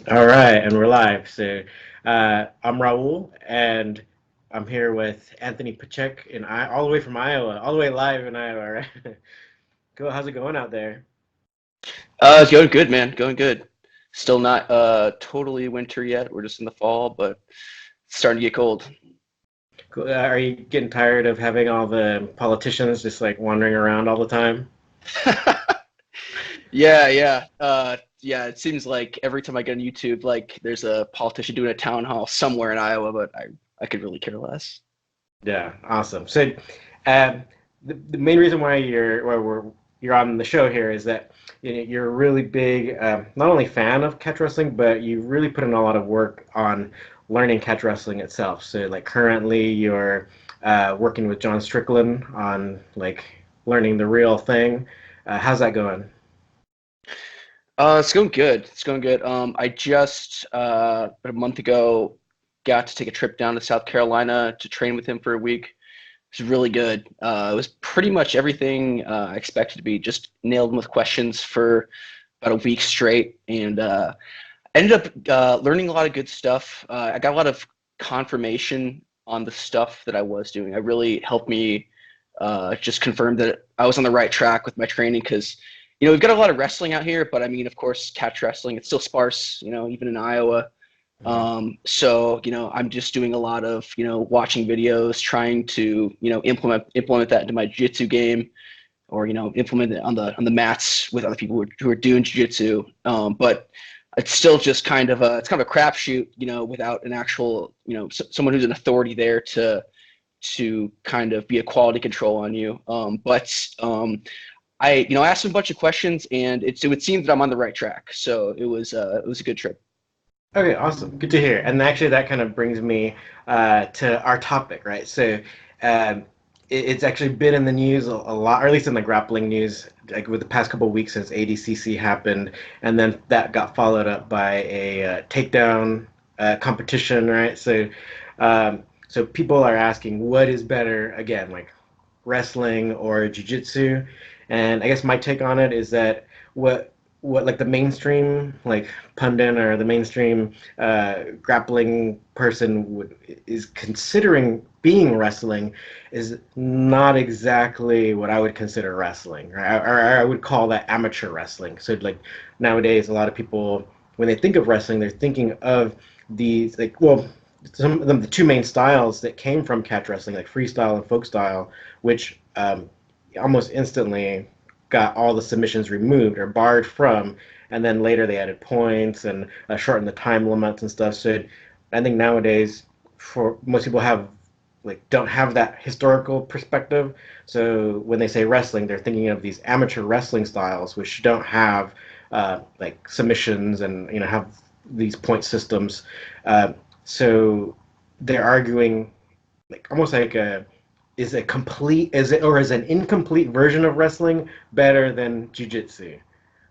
All right, and we're live. I'm Raul, and I'm here with Anthony Pacheck, all the way from Iowa, all the way live in Iowa, right? Cool. How's it going out there? It's going good, man. Going good. Still not totally winter yet. We're just in the fall, but it's starting to get cold. Cool. Are you getting tired of having all the politicians just like wandering around all the time? Yeah. It seems like every time I get on YouTube, like there's a politician doing a town hall somewhere in Iowa, but I could really care less. Yeah, awesome. Um, the main reason you're on the show here is that you're a really big, not only fan of catch wrestling, but you really put in a lot of work on learning catch wrestling itself. So, like currently, you're working with John Strickland on like learning the real thing. How's that going? It's going good. It's going good. I just about a month ago got to take a trip down to South Carolina to train with him for a week. It was really good. It was pretty much everything I expected to be. Just nailed him with questions for about a week straight, and ended up learning a lot of good stuff. I got a lot of confirmation on the stuff that I was doing. It really helped me just confirm that I was on the right track with my training because, we've got a lot of wrestling out here, but I mean, of course, catch wrestling, it's still sparse, even in Iowa. Mhm. I'm just doing a lot of, watching videos, trying to, implement that into my jiu-jitsu game or, implement it on the mats with other people who are doing jiu-jitsu. But it's still just it's kind of a crapshoot, without an actual, someone who's an authority there to kind of be a quality control on you. I asked him a bunch of questions, and it would seem that I'm on the right track. So it was a good trip. Okay, awesome. Good to hear. And actually, that kind of brings me to our topic, right? Um, it's actually been in the news a lot, or at least in the grappling news, like with the past couple of weeks since ADCC happened, and then that got followed up by a takedown competition, right? So people are asking, what is better again, like wrestling or jiu-jitsu? And I guess my take on it is that what like the mainstream like pundit or the mainstream grappling person is considering being wrestling is not exactly what I would consider wrestling, right? Or I would call that amateur wrestling. So like nowadays, a lot of people when they think of wrestling, they're thinking of these like some of the two main styles that came from catch wrestling, like freestyle and folkstyle, which almost instantly got all the submissions removed or barred from, and then later they added points and shortened the time limits and stuff. So I think nowadays, for most people have like don't have that historical perspective. So when they say wrestling, they're thinking of these amateur wrestling styles, which don't have like submissions and have these point systems. Uh, so they're arguing like almost like a is it or is an incomplete version of wrestling better than jujitsu?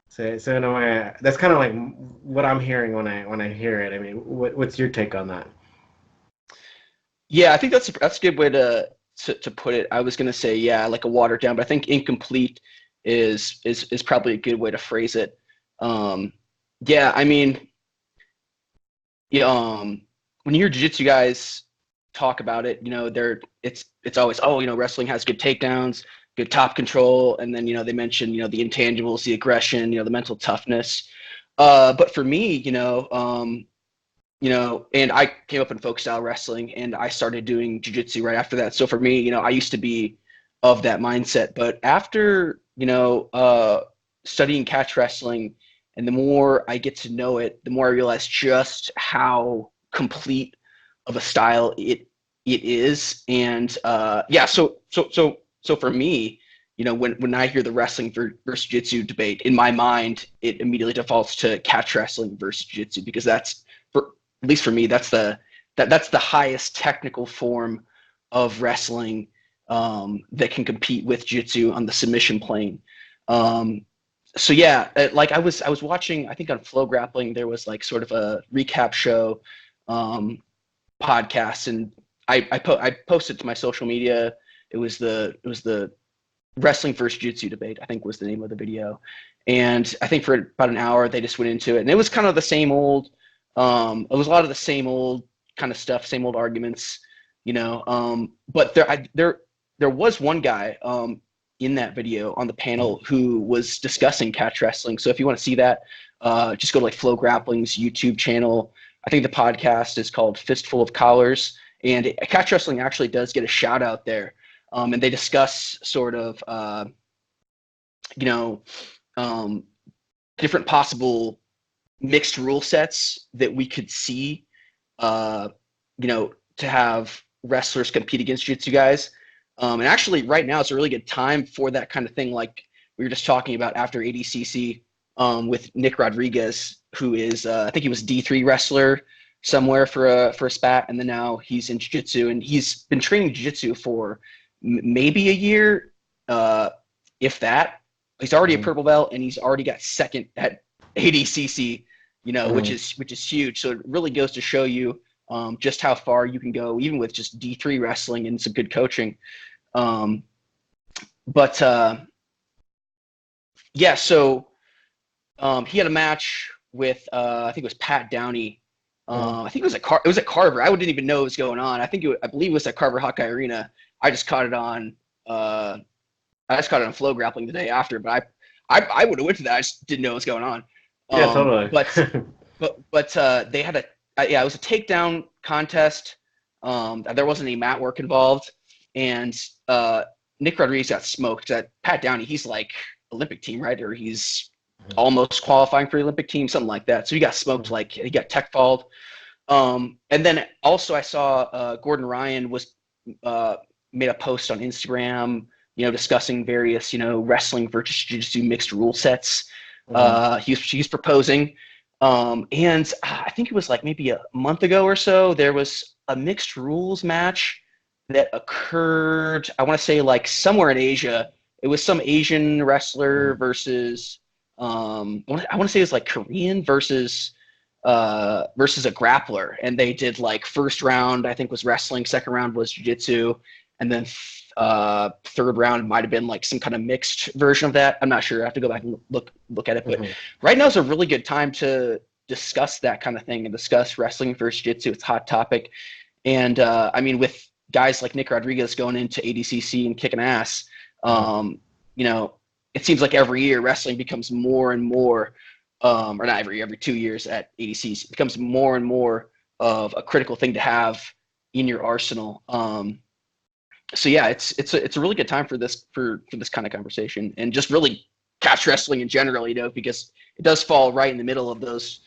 So in a way, that's kind of like what I'm hearing when I hear it. I mean, what's your take on that? Yeah, I think that's a good way to put it. I was gonna say, yeah, like a watered down, but I think incomplete is probably a good way to phrase it. Um, yeah, I mean, yeah, when you hear jiu-jitsu guys talk about it, it's always, oh, wrestling has good takedowns, good top control, and then they mention the intangibles, the aggression, the mental toughness. But for me, and I came up in folk style wrestling, and I started doing jiu-jitsu right after that. So for me, I used to be of that mindset, but after studying catch wrestling, and the more I get to know it, the more I realize just how complete of a style it is. And yeah, so for me, when I hear the wrestling versus jiu-jitsu debate, in my mind, it immediately defaults to catch wrestling versus jiu-jitsu because that's, for at least for me, that's the highest technical form of wrestling that can compete with jiu-jitsu on the submission plane. Um, so yeah, like I was watching, I think on Flow Grappling, there was like sort of a recap show um, podcast, and I posted to my social media. It was the wrestling versus jiu-jitsu debate, I think was the name of the video, and I think for about an hour they just went into it, and it was kind of the same old. It was a lot of the same old kind of stuff, same old arguments, you know. But there was one guy in that video on the panel who was discussing catch wrestling. So if you want to see that, just go to like Flow Grappling's YouTube channel. I think the podcast is called Fistful of Collars, and catch wrestling actually does get a shout out there. And they discuss sort of, you know, different possible mixed rule sets that we could see, you know, to have wrestlers compete against jiu-jitsu guys. And actually right now it's a really good time for that kind of thing. Like we were just talking about after ADCC with Nick Rodriguez, who is, I think he was D3 wrestler somewhere for a spat. And then now he's in jiu-jitsu, and he's been training jiu-jitsu for maybe a year, if that. He's already a purple belt, and he's already got second at ADCC, you know, which is huge. So it really goes to show you just how far you can go, even with just D3 wrestling and some good coaching. Yeah, so he had a match with I think it was Pat Downey. I think it was at Carver. I didn't even know what was going on. I believe it was at Carver Hawkeye Arena. I just caught it on Flow Grappling the day after, but I would have went to that. I just didn't know what was going on. Yeah, totally. but they had it was a takedown contest. There wasn't any mat work involved, and Nick Rodriguez got smoked. Pat Downey, he's like Olympic team, right? Or he's almost qualifying for the Olympic team, something like that. So he got smoked, like he got tech falled. And then also I saw Gordon Ryan was made a post on Instagram, you know, discussing various, you know, wrestling versus jiu-jitsu mixed rule sets. He's proposing. And I think it was like maybe a month ago or so, there was a mixed rules match that occurred, I want to say like somewhere in Asia. It was some Asian wrestler versus, I want to say it was like Korean versus a grappler. And they did like first round, I think was wrestling, second round was jiu-jitsu. And then third round might have been like some kind of mixed version of that. I'm not sure. I have to go back and look at it. But right now is a really good time to discuss that kind of thing and discuss wrestling versus jiu-jitsu. It's a hot topic. And I mean, with guys like Nick Rodriguez going into ADCC and kicking ass, you know, it seems like every year wrestling becomes more and more, or not every 2 years at ADCC, it becomes more and more of a critical thing to have in your arsenal. So yeah, it's a really good time for this kind of conversation, and just really catch wrestling in general, you know, because it does fall right in the middle of those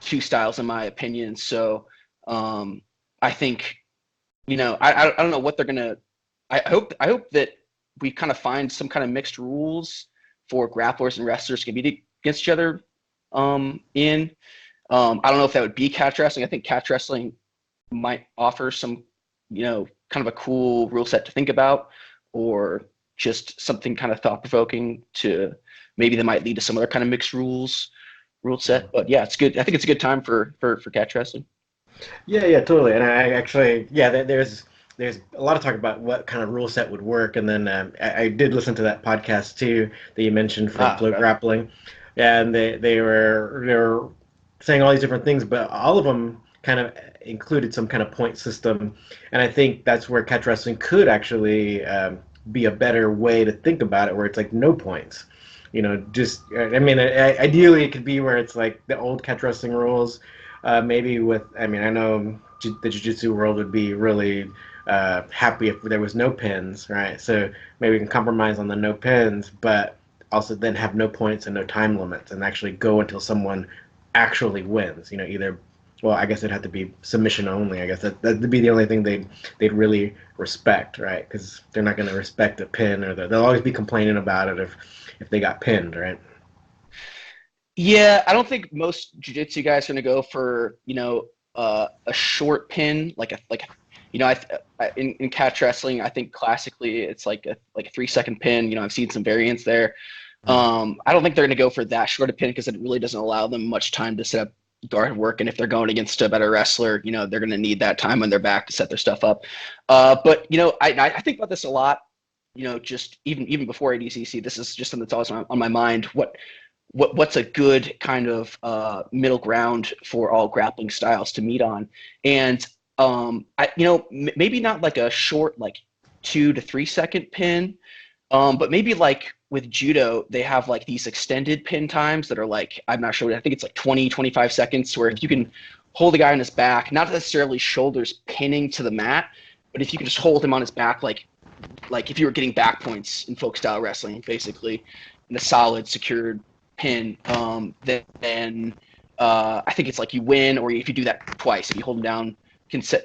two styles, in my opinion. So I think, you know, I don't know what they're gonna. I hope that we kind of find some kind of mixed rules for grapplers and wrestlers to compete against each other. I don't know if that would be catch wrestling. I think catch wrestling might offer some, you know, kind of a cool rule set to think about, or just something kind of thought-provoking to maybe that might lead to some other kind of mixed rule set. But yeah, it's good. I think it's a good time for catch wrestling. Yeah, totally. And I actually, there's a lot of talk about what kind of rule set would work. And then I did listen to that podcast too that you mentioned from Flow Grappling. And they were saying all these different things, but all of them kind of included some kind of point system. And I think that's where catch wrestling could actually be a better way to think about it, where it's like no points. You know, just, I mean, ideally it could be where it's like the old catch wrestling rules, maybe with, I mean, I know the jiu-jitsu world would be really happy if there was no pins, right? So maybe we can compromise on the no pins, but also then have no points and no time limits, and actually go until someone actually wins. You know, either, well, I guess it'd have to be submission only. I guess that'd be the only thing they'd really respect, right? Because they're not going to respect a pin, or they'll always be complaining about it if they got pinned, right? Yeah, I don't think most jiu-jitsu guys are going to go for, you know, a short pin, like you know, in catch wrestling, I think classically it's like a 3-second pin. You know, I've seen some variants there. I don't think they're going to go for that short a pin, because it really doesn't allow them much time to set up guard work. And if they're going against a better wrestler, you know, they're going to need that time on their back to set their stuff up. But, you know, I think about this a lot, you know, just even before ADCC, this is just something that's always on my mind. what's a good kind of middle ground for all grappling styles to meet on. And maybe not like a short, like 2 to 3 second pin, but maybe like with judo, they have like these extended pin times that are like, I'm not sure, I think it's like 20, 25 seconds, where if you can hold the guy on his back, not necessarily shoulders pinning to the mat, but if you can just hold him on his back, like if you were getting back points in folk style wrestling, basically, in a solid, secured pin, then I think it's like you win, or if you do that twice, if you hold him down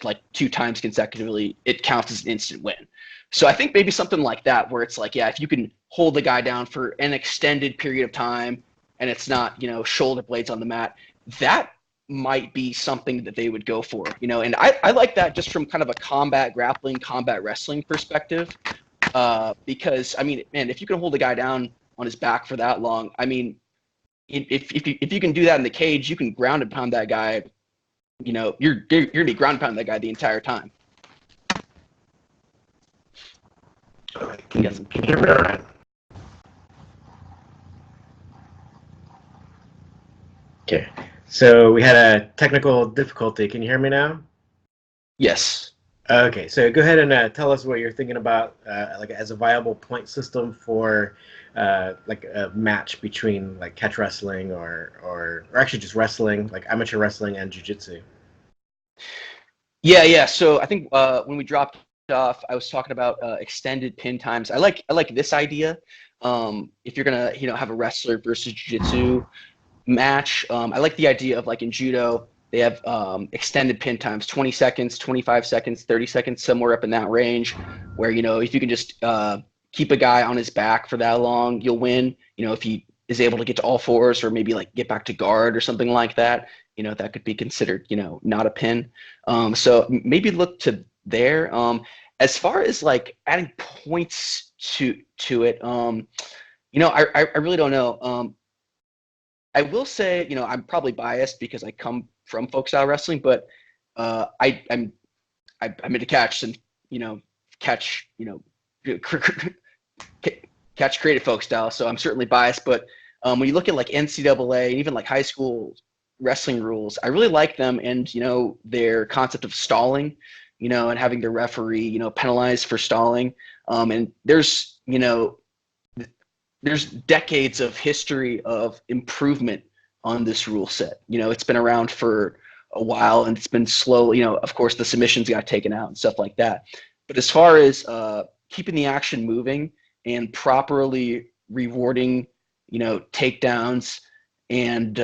like 2 times consecutively, it counts as an instant win. So I think maybe something like that, where it's like, yeah, if you can hold the guy down for an extended period of time and it's not, shoulder blades on the mat, that might be something that they would go for, and I like that just from kind of a combat grappling, combat wrestling perspective, because, I mean, man, if you can hold a guy down on his back for that long, I mean, if you can do that in the cage, you can ground and pound that guy, you're going to be ground pounding that guy the entire time. Can you hear me all right? Okay, so we had a technical difficulty. Can you hear me now? Yes. Okay, so go ahead and tell us what you're thinking about, like as a viable point system for like a match between like catch wrestling or actually just wrestling, like amateur wrestling and jiu-jitsu. Yeah. So I think when we dropped off, I was talking about extended pin times. I like this idea. If you're gonna have a wrestler versus jiu-jitsu match, I like the idea of, like, in judo they have extended pin times, 20 seconds, 25 seconds, 30 seconds, somewhere up in that range, where if you can just keep a guy on his back for that long, you'll win. If he is able to get to all fours, or maybe like get back to guard or something like that, that could be considered not a pin. So maybe look to there. As far as like adding points to it, I really don't know. I will say, I'm probably biased because I come from folk style wrestling, but I'm into catch and catch catch creative folk style, so I'm certainly biased. But when you look at like NCAA and even like high school wrestling rules, I really like them, and their concept of stalling, and having the referee penalize for stalling, and there's decades of history of improvement on this rule set. It's been around for a while, and it's been slow. Of course, the submissions got taken out and stuff like that. But as far as keeping the action moving and properly rewarding, takedowns and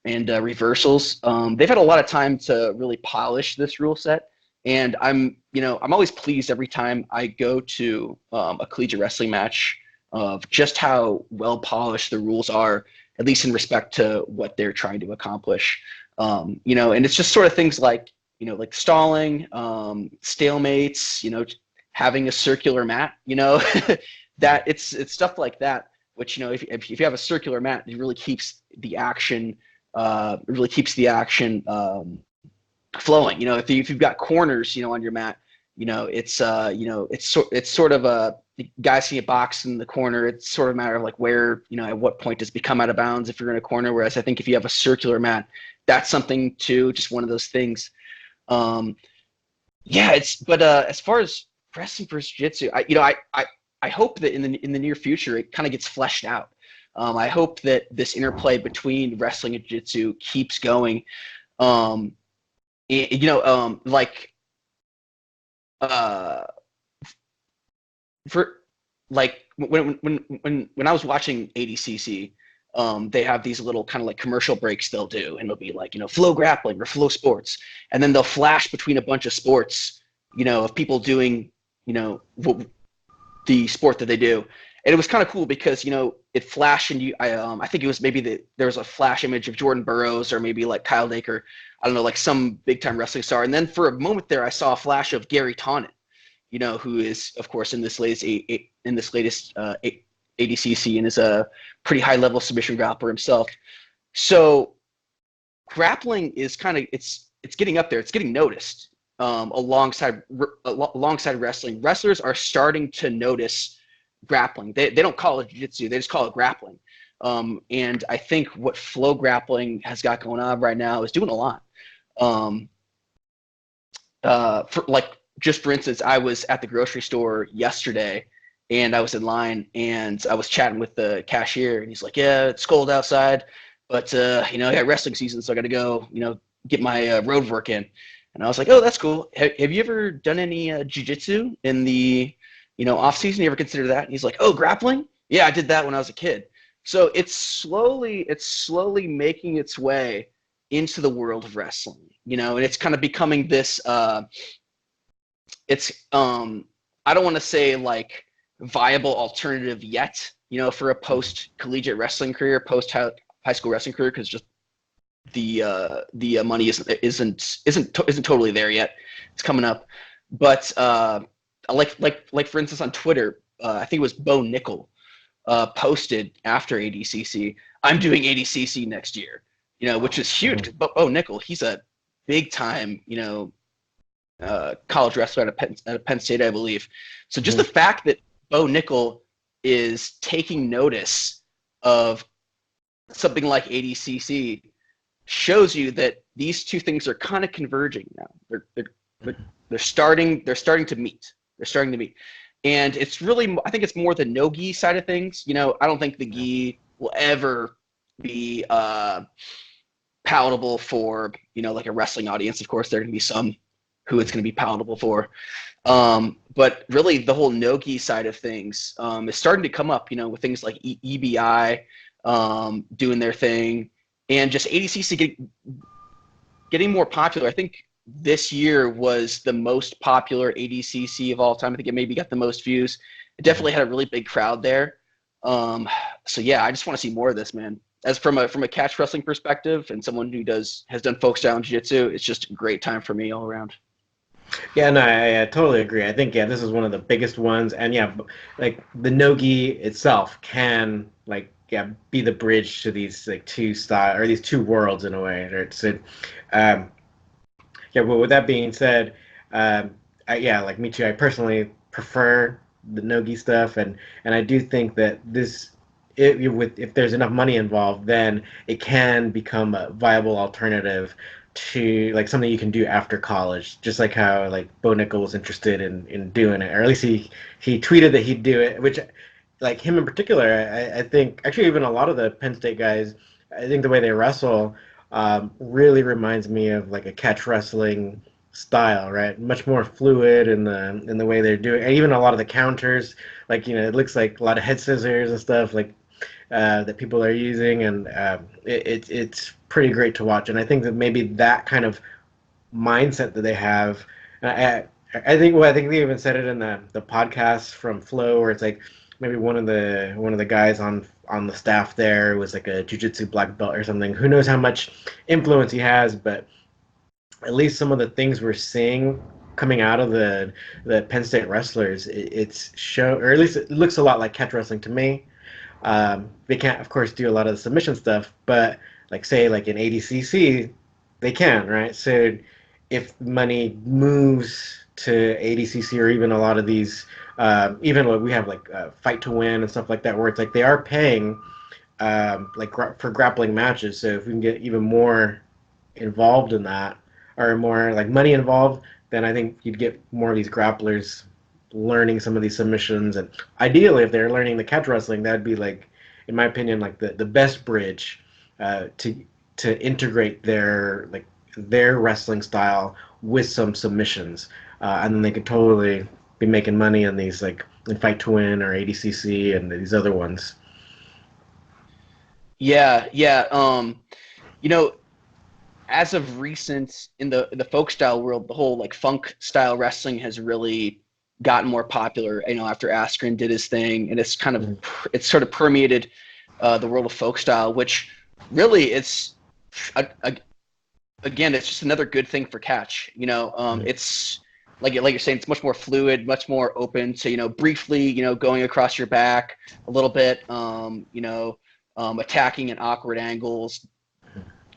reversals, they've had a lot of time to really polish this rule set. And I'm always pleased every time I go to a collegiate wrestling match of just how well polished the rules are, at least in respect to what they're trying to accomplish. And it's just sort of things like, like stalling, stalemates, having a circular mat, that it's stuff like that, which, if you have a circular mat, it really keeps the action, flowing. If you've got corners, on your mat, it's sort of a, guys can get boxed in the corner. It's sort of a matter of like where, at what point does it become out of bounds if you're in a corner. Whereas I think if you have a circular mat, that's something too, just one of those things. But as far as wrestling versus jiu-jitsu, I hope that in the near future it kind of gets fleshed out. I hope that this interplay between wrestling and jiu-jitsu keeps going. For like when I was watching ADCC, they have these little kind of like commercial breaks they'll do, and it'll be like, flow grappling or flow sports, and then they'll flash between a bunch of sports, of people doing, the sport that they do. And it was kind of cool because, it flashed, and I think it was maybe there was a flash image of Jordan Burroughs, or maybe like Kyle Daker, I don't know, like some big time wrestling star. And then for a moment there, I saw a flash of Gary Taunton, who is, of course, in this latest ADCC, and is a pretty high level submission grappler himself. So grappling is kind of, it's getting up there. It's getting noticed, alongside wrestling. Wrestlers are starting to notice grappling. They don't call it jiu-jitsu. They just call it grappling. And I think what Flow Grappling has got going on right now is doing a lot. For instance, I was at the grocery store yesterday and I was in line and I was chatting with the cashier and he's like, yeah, it's cold outside, but I got wrestling season, so I got to go, get my road work in. And I was like, oh, that's cool. Have you ever done any jiu-jitsu in the, off season? You ever consider that? And he's like, oh, grappling? Yeah, I did that when I was a kid. So it's slowly making its way into the world of wrestling, and it's kind of becoming this, I don't want to say like viable alternative yet, for a post collegiate wrestling career, post high school wrestling career, because just the money isn't totally there yet. It's coming up, but like for instance on Twitter, I think it was Bo Nickel posted after ADCC, I'm doing ADCC next year, which is huge. Mhm. But Bo Nickel, he's a big time, college wrestler at Penn State, I believe. So just the fact that Bo Nickel is taking notice of something like ADCC shows you that these two things are kind of converging now. They're starting to meet. They're starting to meet. And it's really, I think it's more the no-gi side of things. I don't think the gi will ever be palatable for, like a wrestling audience. Of course, there are going to be some who it's going to be palatable for. But really, the whole no-gi side of things is starting to come up, with things like EBI doing their thing, and just ADCC getting more popular. I think this year was the most popular ADCC of all time. I think it maybe got the most views. It definitely had a really big crowd there. So yeah, I just want to see more of this, man. As from a catch wrestling perspective and someone who has done folk style and jiu-jitsu, it's just a great time for me all around. Yeah, no, I totally agree. I think this is one of the biggest ones, and like the nogi itself can be the bridge to these like two style or these two worlds in a way. Right? So, but with that being said, like me too. I personally prefer the nogi stuff, and I do think that if there's enough money involved, then it can become a viable alternative to like something you can do after college, just like how like Bo Nickel was interested in doing it, or at least he tweeted that he'd do it, which like him in particular, I think actually even a lot of the Penn State guys, I think the way they wrestle really reminds me of like a catch wrestling style, right? Much more fluid in the way they're doing, and even a lot of the counters, like it looks like a lot of head scissors and stuff like that people are using, and it's pretty great to watch. And I think that maybe that kind of mindset that they have, I think they even said it in the podcast from Flow, where it's like maybe one of the guys on the staff there was like a jiu-jitsu black belt or something. Who knows how much influence he has, but at least some of the things we're seeing coming out of the Penn State wrestlers, it's show, or at least it looks a lot like catch wrestling to me. They can't, of course, do a lot of the submission stuff, but like say like in ADCC, they can, right? So if money moves to ADCC or even a lot of these, even what we have like Fight to Win and stuff like that, where it's like they are paying for grappling matches. So if we can get even more involved in that, or more like money involved, then I think you'd get more of these grapplers learning some of these submissions. And ideally, if they're learning the catch wrestling, that'd be like, in my opinion, like the best bridge to integrate their wrestling style with some submissions, and then they could totally be making money on these like in Fight to Win or ADCC and these other ones. Yeah. As of recent in the folk style world, the whole like funk style wrestling has really gotten more popular. After Askren did his thing, and it's sort of permeated the world of folk style, which really again, it's just another good thing for catch. It's like you're saying, it's much more fluid, much more open to briefly going across your back a little bit, attacking at awkward angles,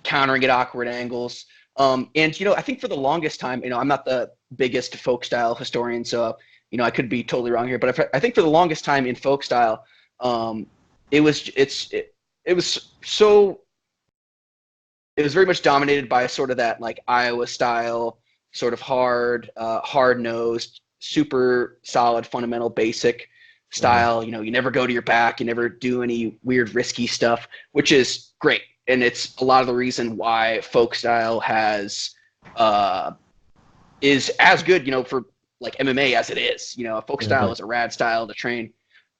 countering at awkward angles. And I think for the longest time, I'm not the biggest folk style historian, so I could be totally wrong here, but I think for the longest time in folk style, it was so it was very much dominated by sort of that like Iowa style, sort of hard nosed, super solid, fundamental, basic style. You know, you never go to your back, you never do any weird, risky stuff, which is great, and it's a lot of the reason why folk style has is as good, you know, for like MMA as it is. You know, folk style is a rad style to train,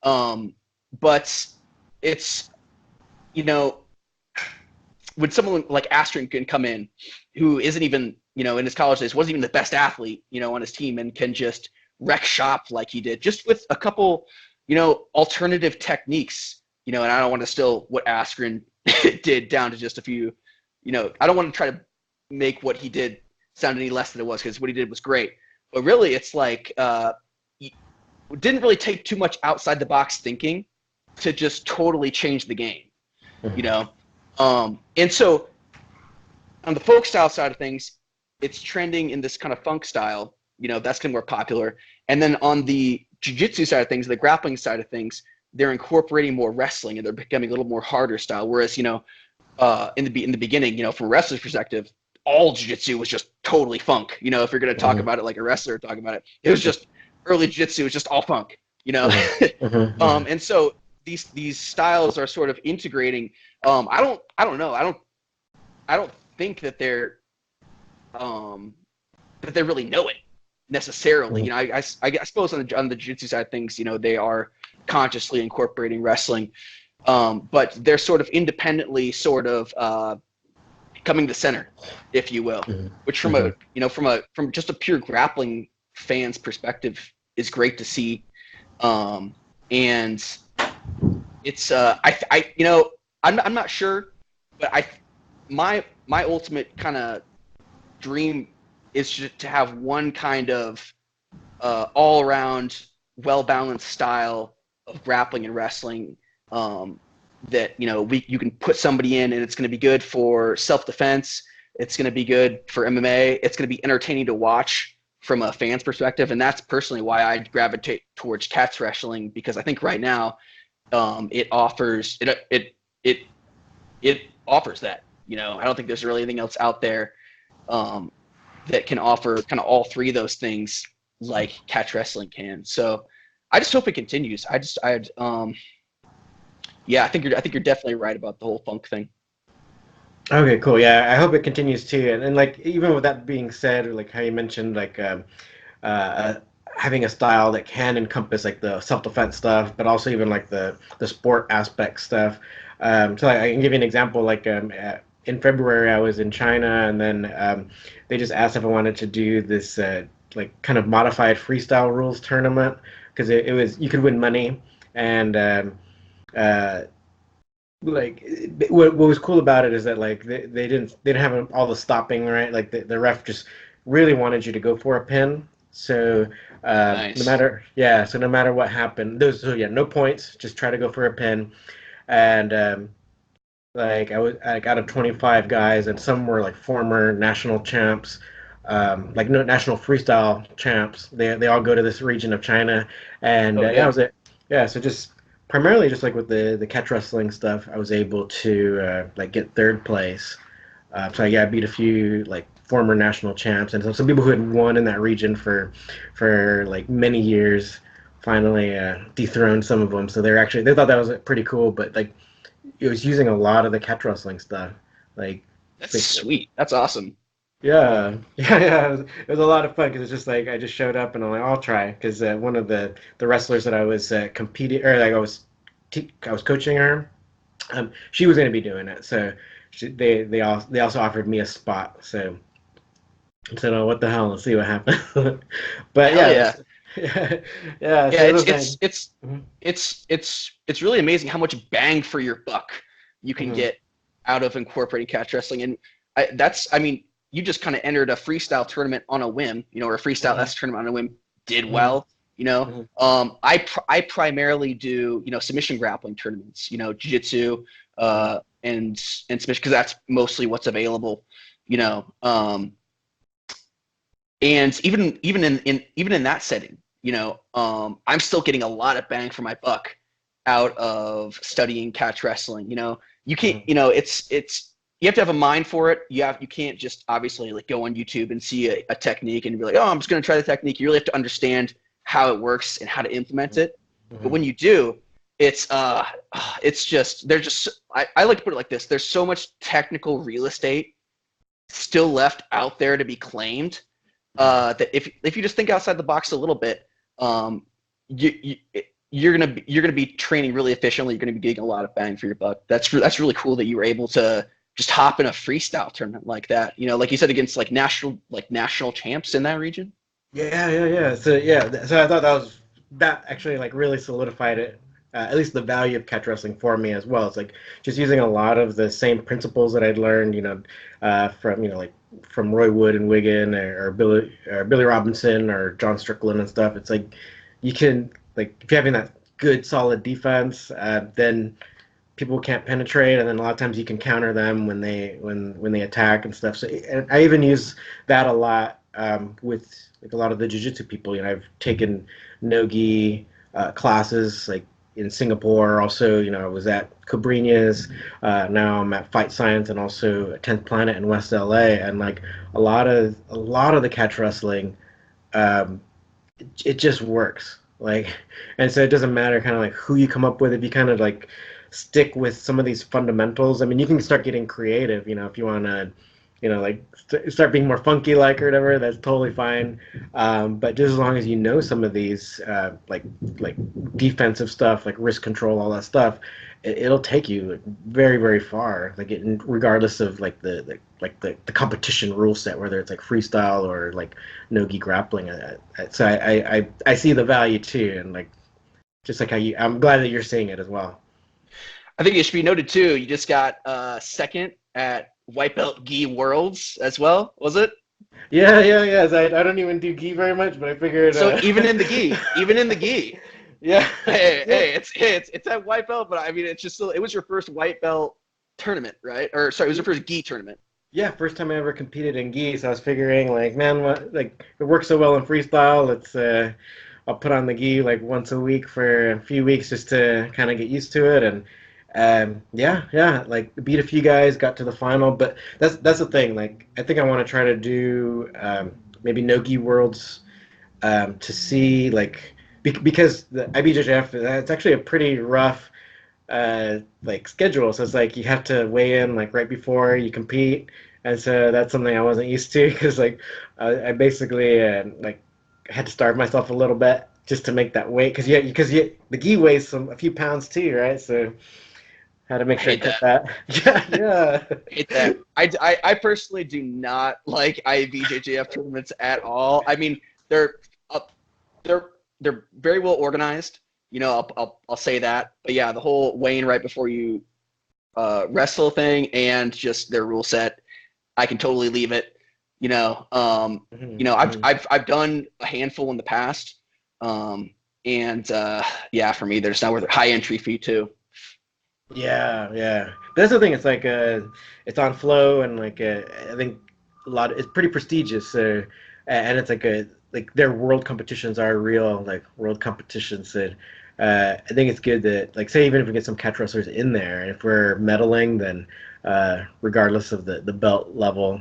but it's, you know, when someone like Astrid can come in, who isn't even, you know, in his college days wasn't even the best athlete, you know, on his team, and can just wreck shop like he did, just with a couple, you know, alternative techniques, you know. And I don't want to still what Astrid did down to just a few, you know, I don't want to try to make what he did sound any less than it was, because what he did was great. But really, it's like he didn't really take too much outside the box thinking to just totally change the game, you know. And so on the folk style side of things, it's trending in this kind of funk style, you know, that's kind of more popular. And then on the jiu-jitsu side of things, the grappling side of things, they're incorporating more wrestling, and they're becoming a little more harder style. Whereas, you know, in the beginning, you know, from a wrestler's perspective, all jiu-jitsu was just totally funk. You know, if you're going to talk about it like a wrestler talking about it, it was just early jiu-jitsu was just all funk, you know. And so these styles are sort of integrating. I don't know. I don't think that they really know it necessarily. You know, I suppose on the jiu-jitsu side of things, you know, they are consciously incorporating wrestling, but they're sort of independently sort of coming to center, if you will, which from a, you know, from just a pure grappling fan's perspective is great to see. And it's I you know, I'm not sure, but my ultimate kind of dream is just to have one kind of all around well balanced style of grappling and wrestling, that, you know, you can put somebody in and it's going to be good for self defense, it's going to be good for MMA, it's going to be entertaining to watch from a fan's perspective. And that's personally why I gravitate towards catch wrestling, because I think right now it offers it offers that. You know, I don't think there's really anything else out there that can offer kind of all three of those things like catch wrestling can. So I just hope it continues. Yeah, I think you're definitely right about the whole funk thing. Okay, cool. Yeah, I hope it continues too. And like, even with that being said, like how you mentioned, like uh, having a style that can encompass like the self-defense stuff, but also even like the sport aspect stuff. So like, I can give you an example. Like in February, I was in China, and then they just asked if I wanted to do this like kind of modified freestyle rules tournament, because it was, you could win money. And uh, like what was cool about it is that like they didn't have all the stopping, right. Like the ref just really wanted you to go for a pin. So no Nice. matter, yeah, so no matter what happened, those, so yeah, no points, just try to go for a pin. And like I was like, out of 25 guys, and some were like former national champs, like no, national freestyle champs. They all go to this region of China. And Oh yeah, that yeah. was it. Yeah, so just primarily just like with the catch wrestling stuff, I was able to like get third place. So yeah, I beat a few like former national champs, and some people who had won in that region for like many years. Finally dethroned some of them. So they thought that was pretty cool. But like it was using a lot of the catch wrestling stuff. Like, That's sweet. That's awesome. yeah, yeah. It was a lot of fun, because it's just like I just showed up and I'm like, I'll try, because one of the wrestlers that I was competing, or like I was coaching her, she was going to be doing it. So they also offered me a spot. So I said, oh, what the hell? Let's see what happens. But Hell yeah, yeah. yeah, yeah. Yeah, So it was nice. Mhm, it's really amazing how much bang for your buck you can mhm, get out of incorporating catch wrestling. And I mean, you just kind of entered a freestyle tournament on a whim, you know, or a freestyle mhm, S tournament on a whim, did mhm, well, you know. mhm, I primarily do, you know, submission grappling tournaments, you know, jiu-jitsu, mhm, and submission, because that's mostly what's available, you know. And even in that setting, you know, I'm still getting a lot of bang for my buck out of studying catch wrestling. You know, you can't, you know, it's you have to have a mind for it. You can't just obviously like go on YouTube and see a technique and be like, oh, I'm just going to try the technique. You really have to understand how it works and how to implement it. Mm-hmm. But when you do, it's just they're just I like to put it like this. There's so much technical real estate still left out there to be claimed that if you just think outside the box a little bit, you're gonna be training really efficiently. You're gonna be getting a lot of bang for your buck. That's really cool that you were able to just hop in a freestyle tournament like that. You know, like you said, against like national champs in that region. Yeah. So I thought that actually like really solidified it, at least the value of catch wrestling for me as well. It's like just using a lot of the same principles that I'd learned, from like from Roy Wood and Wigan or Billy Robinson or John Strickland and stuff. It's like you can like if you're having that good solid defense, then people can't penetrate, and then a lot of times you can counter them when they attack and stuff. So and I even use that a lot with like a lot of the jiu-jitsu people. I've taken Nogi classes like in Singapore. Also, I was at Cabrinha's. Now I'm at Fight Science and also at 10th Planet in West LA. And like a lot of the catch wrestling, it just works. Like, and so it doesn't matter kind of like who you come up with if you kind of like stick with some of these fundamentals. I mean, you can start getting creative, if you want to, like start being more funky like or whatever, that's totally fine. But just as long as you know some of these, like defensive stuff, like wrist control, all that stuff, it'll take you very, very far. Like regardless of like the competition rule set, whether it's like freestyle or like Nogi grappling. So I see the value too, and like just like I'm glad that you're seeing it as well. I think it should be noted too. You just got second at White Belt Gi Worlds as well, was it? Yeah. So I don't even do gi very much, but I figured. So even in the gi, Yeah. hey, it's at White Belt, but I mean, it's just still. It was your first White Belt tournament, right? Or sorry, it was your first gi tournament. Yeah, first time I ever competed in gi, so I was figuring like, man, like it works so well in freestyle. I'll put on the gi like once a week for a few weeks just to kind of get used to it, and yeah, like beat a few guys, got to the final. But that's the thing. Like I think I want to try to do maybe Nogi Worlds to see like because the IBJJF it's actually a pretty rough like schedule. So it's like you have to weigh in like right before you compete, and so that's something I wasn't used to because like I basically like had to starve myself a little bit just to make that weight because the gi weighs a few pounds too, right? So had to make sure I cut that. Yeah. Hate that. I personally do not like IBJJF tournaments at all. I mean, they're very well organized. I'll say that. But yeah, the whole weighing right before you wrestle thing and just their rule set, I can totally leave it. I've done a handful in the past, and yeah, for me, they're just not worth it. High entry fee too. Yeah. But that's the thing. It's like it's on Flow, and like I think it's pretty prestigious. So and it's like their world competitions are real like world competitions. And I think it's good that like say even if we get some catch wrestlers in there, and if we're medaling, then regardless of the belt level,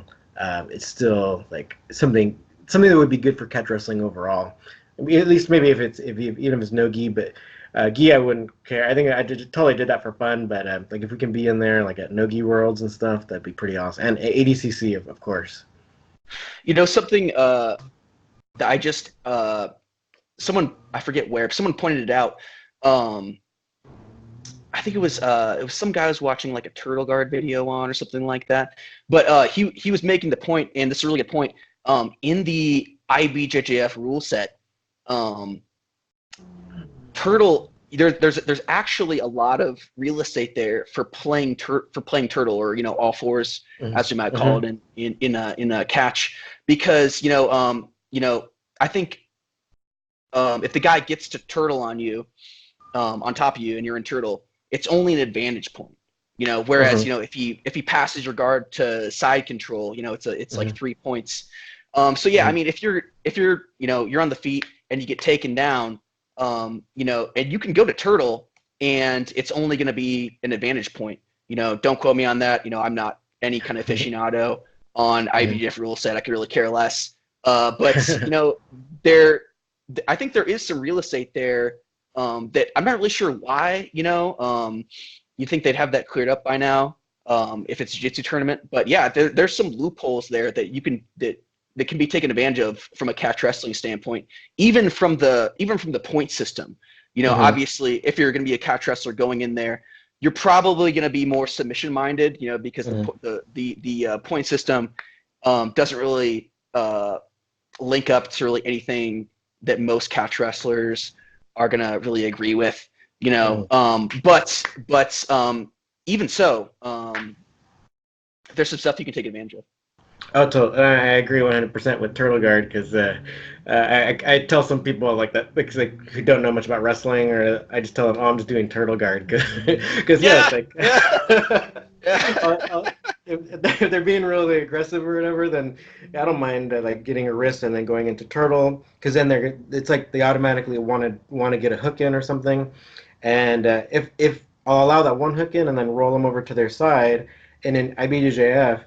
it's still like something that would be good for catch wrestling overall. I mean, at least maybe even if it's no gi, but gi I wouldn't care. I think I totally did that for fun, but like if we can be in there like at Nogi Worlds and stuff, that'd be pretty awesome. And ADCC of course. Something that I just someone I forget where someone pointed it out. I think it was some guy I was watching like a Turtle Guard video on or something like that. But he was making the point, and this is a really good point. In the IBJJF rule set, Turtle there's actually a lot of real estate there for playing Turtle or all fours as we might call it in a catch, because I think if the guy gets to Turtle on you on top of you and you're in Turtle, it's only an advantage point. Whereas if he passes your guard to side control, it's like 3 points. So yeah, I mean if you're you're on the feet and you get taken down, and you can go to Turtle and it's only going to be an advantage point. Don't quote me on that. I'm not any kind of aficionado on IBJJF rule set. I could really care less. But there, I think there is some real estate there that I'm not really sure why. You think they'd have that cleared up by now if it's a jiu-jitsu tournament. But yeah, there's some loopholes there that you can that can be taken advantage of from a catch wrestling standpoint, even from the point system. Obviously, if you're going to be a catch wrestler going in there, you're probably going to be more submission minded, because the point system doesn't really link up to really anything that most catch wrestlers are going to really agree with, but even so, there's some stuff you can take advantage of. Oh, I agree 100% with Turtle Guard because I tell some people like that because who don't know much about wrestling, or I just tell them, oh, I'm just doing Turtle Guard because it's like if they're being really aggressive or whatever, then I don't mind like getting a wrist and then going into Turtle, because then it's like they automatically want to get a hook in or something, and if I'll allow that one hook in and then roll them over to their side, and in IBJJF,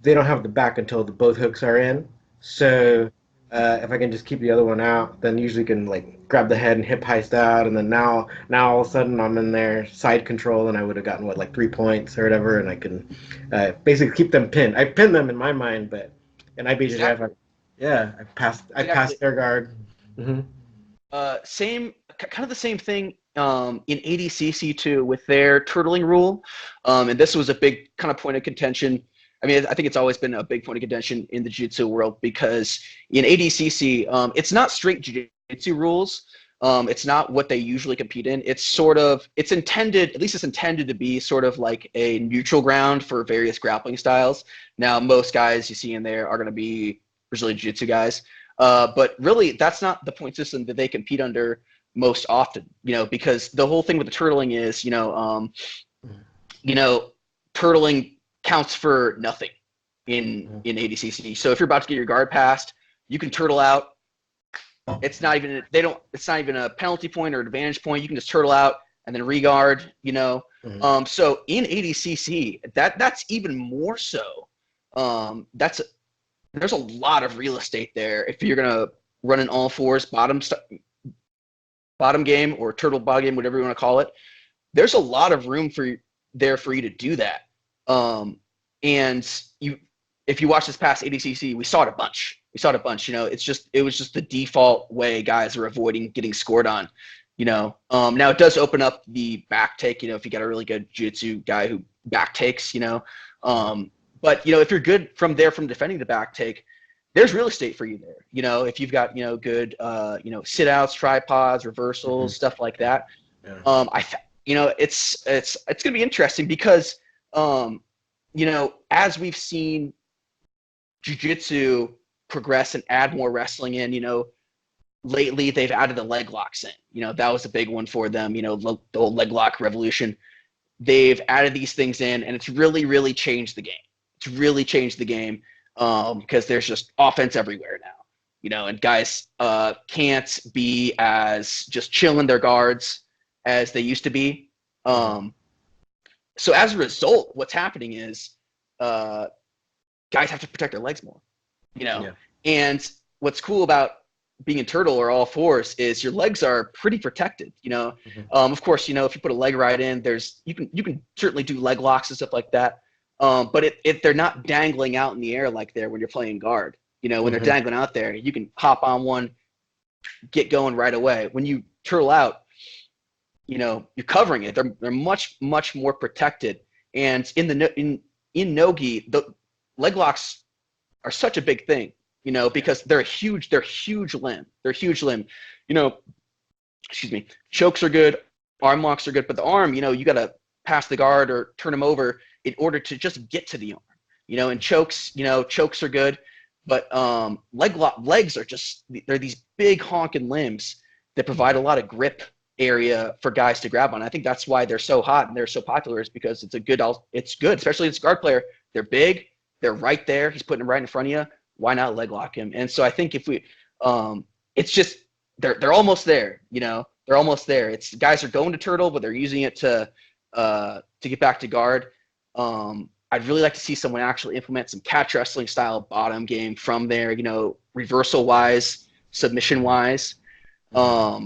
they don't have the back until both hooks are in. So if I can just keep the other one out, then usually can like grab the head and hip heist out, and then now all of a sudden I'm in their side control, and I would have gotten like 3 points or whatever, and I can basically keep them pinned. I pin them in my mind, but in IBJJF, I passed their guard. Mm-hmm. Kind of the same thing in ADCC too with their turtling rule, and this was a big kind of point of contention. I mean, I think it's always been a big point of contention in the jiu-jitsu world, because in ADCC, it's not straight jiu-jitsu rules. It's not what they usually compete in. It's intended to be sort of like a neutral ground for various grappling styles. Now, most guys you see in there are going to be Brazilian jiu-jitsu guys. But really, that's not the point system that they compete under most often, because the whole thing with the turtling is, turtling counts for nothing in ADCC. So if you're about to get your guard passed, you can turtle out. It's not even a penalty point or advantage point. You can just turtle out and then regard, So in ADCC, that's even more so. There's a lot of real estate there if you're gonna run an all fours bottom game or turtle bottom game, whatever you want to call it. There's a lot of room for you to do that. And if you watch this past ADCC, we saw it a bunch. It was just the default way guys are avoiding getting scored on. Now it does open up the back take. If you got a really good jiu-jitsu guy who back takes. But if you're good from defending the back take, there's real estate for you there. If you've got good sit outs, tripods, reversals, stuff like that. Yeah. It's gonna be interesting because as we've seen jiu-jitsu progress and add more wrestling in, lately they've added the leg locks in. That was a big one for them, the old leg lock revolution. They've added these things in, and it's really, really changed the game. Because there's just offense everywhere now, and guys can't be as just chilling their guards as they used to be. So as a result, what's happening is guys have to protect their legs more, Yeah. And what's cool about being a turtle or all fours is your legs are pretty protected, Of course, if you put a leg right in, you can certainly do leg locks and stuff like that. But if they're not dangling out in the air like they're when you're playing guard, when they're dangling out there, you can hop on one, get going right away. When you turtle out, you're covering it. They're much, much more protected. And in Nogi, the leg locks are such a big thing, because they're huge limb. Excuse me. Chokes are good, arm locks are good, but the arm, you got to pass the guard or turn them over in order to just get to the arm, and chokes are good, but legs are they're these big honking limbs that provide a lot of grip area for guys to grab on. I think that's why they're so hot and they're so popular, is because it's good, especially as a guard player. They're big, they're right there. He's putting them right in front of you. Why not leg lock him? And so I think if we, it's just, they're almost there, they're almost there. It's guys are going to turtle, but they're using it to to get back to guard. I'd really like to see someone actually implement some catch wrestling style bottom game from there, reversal wise, submission wise. I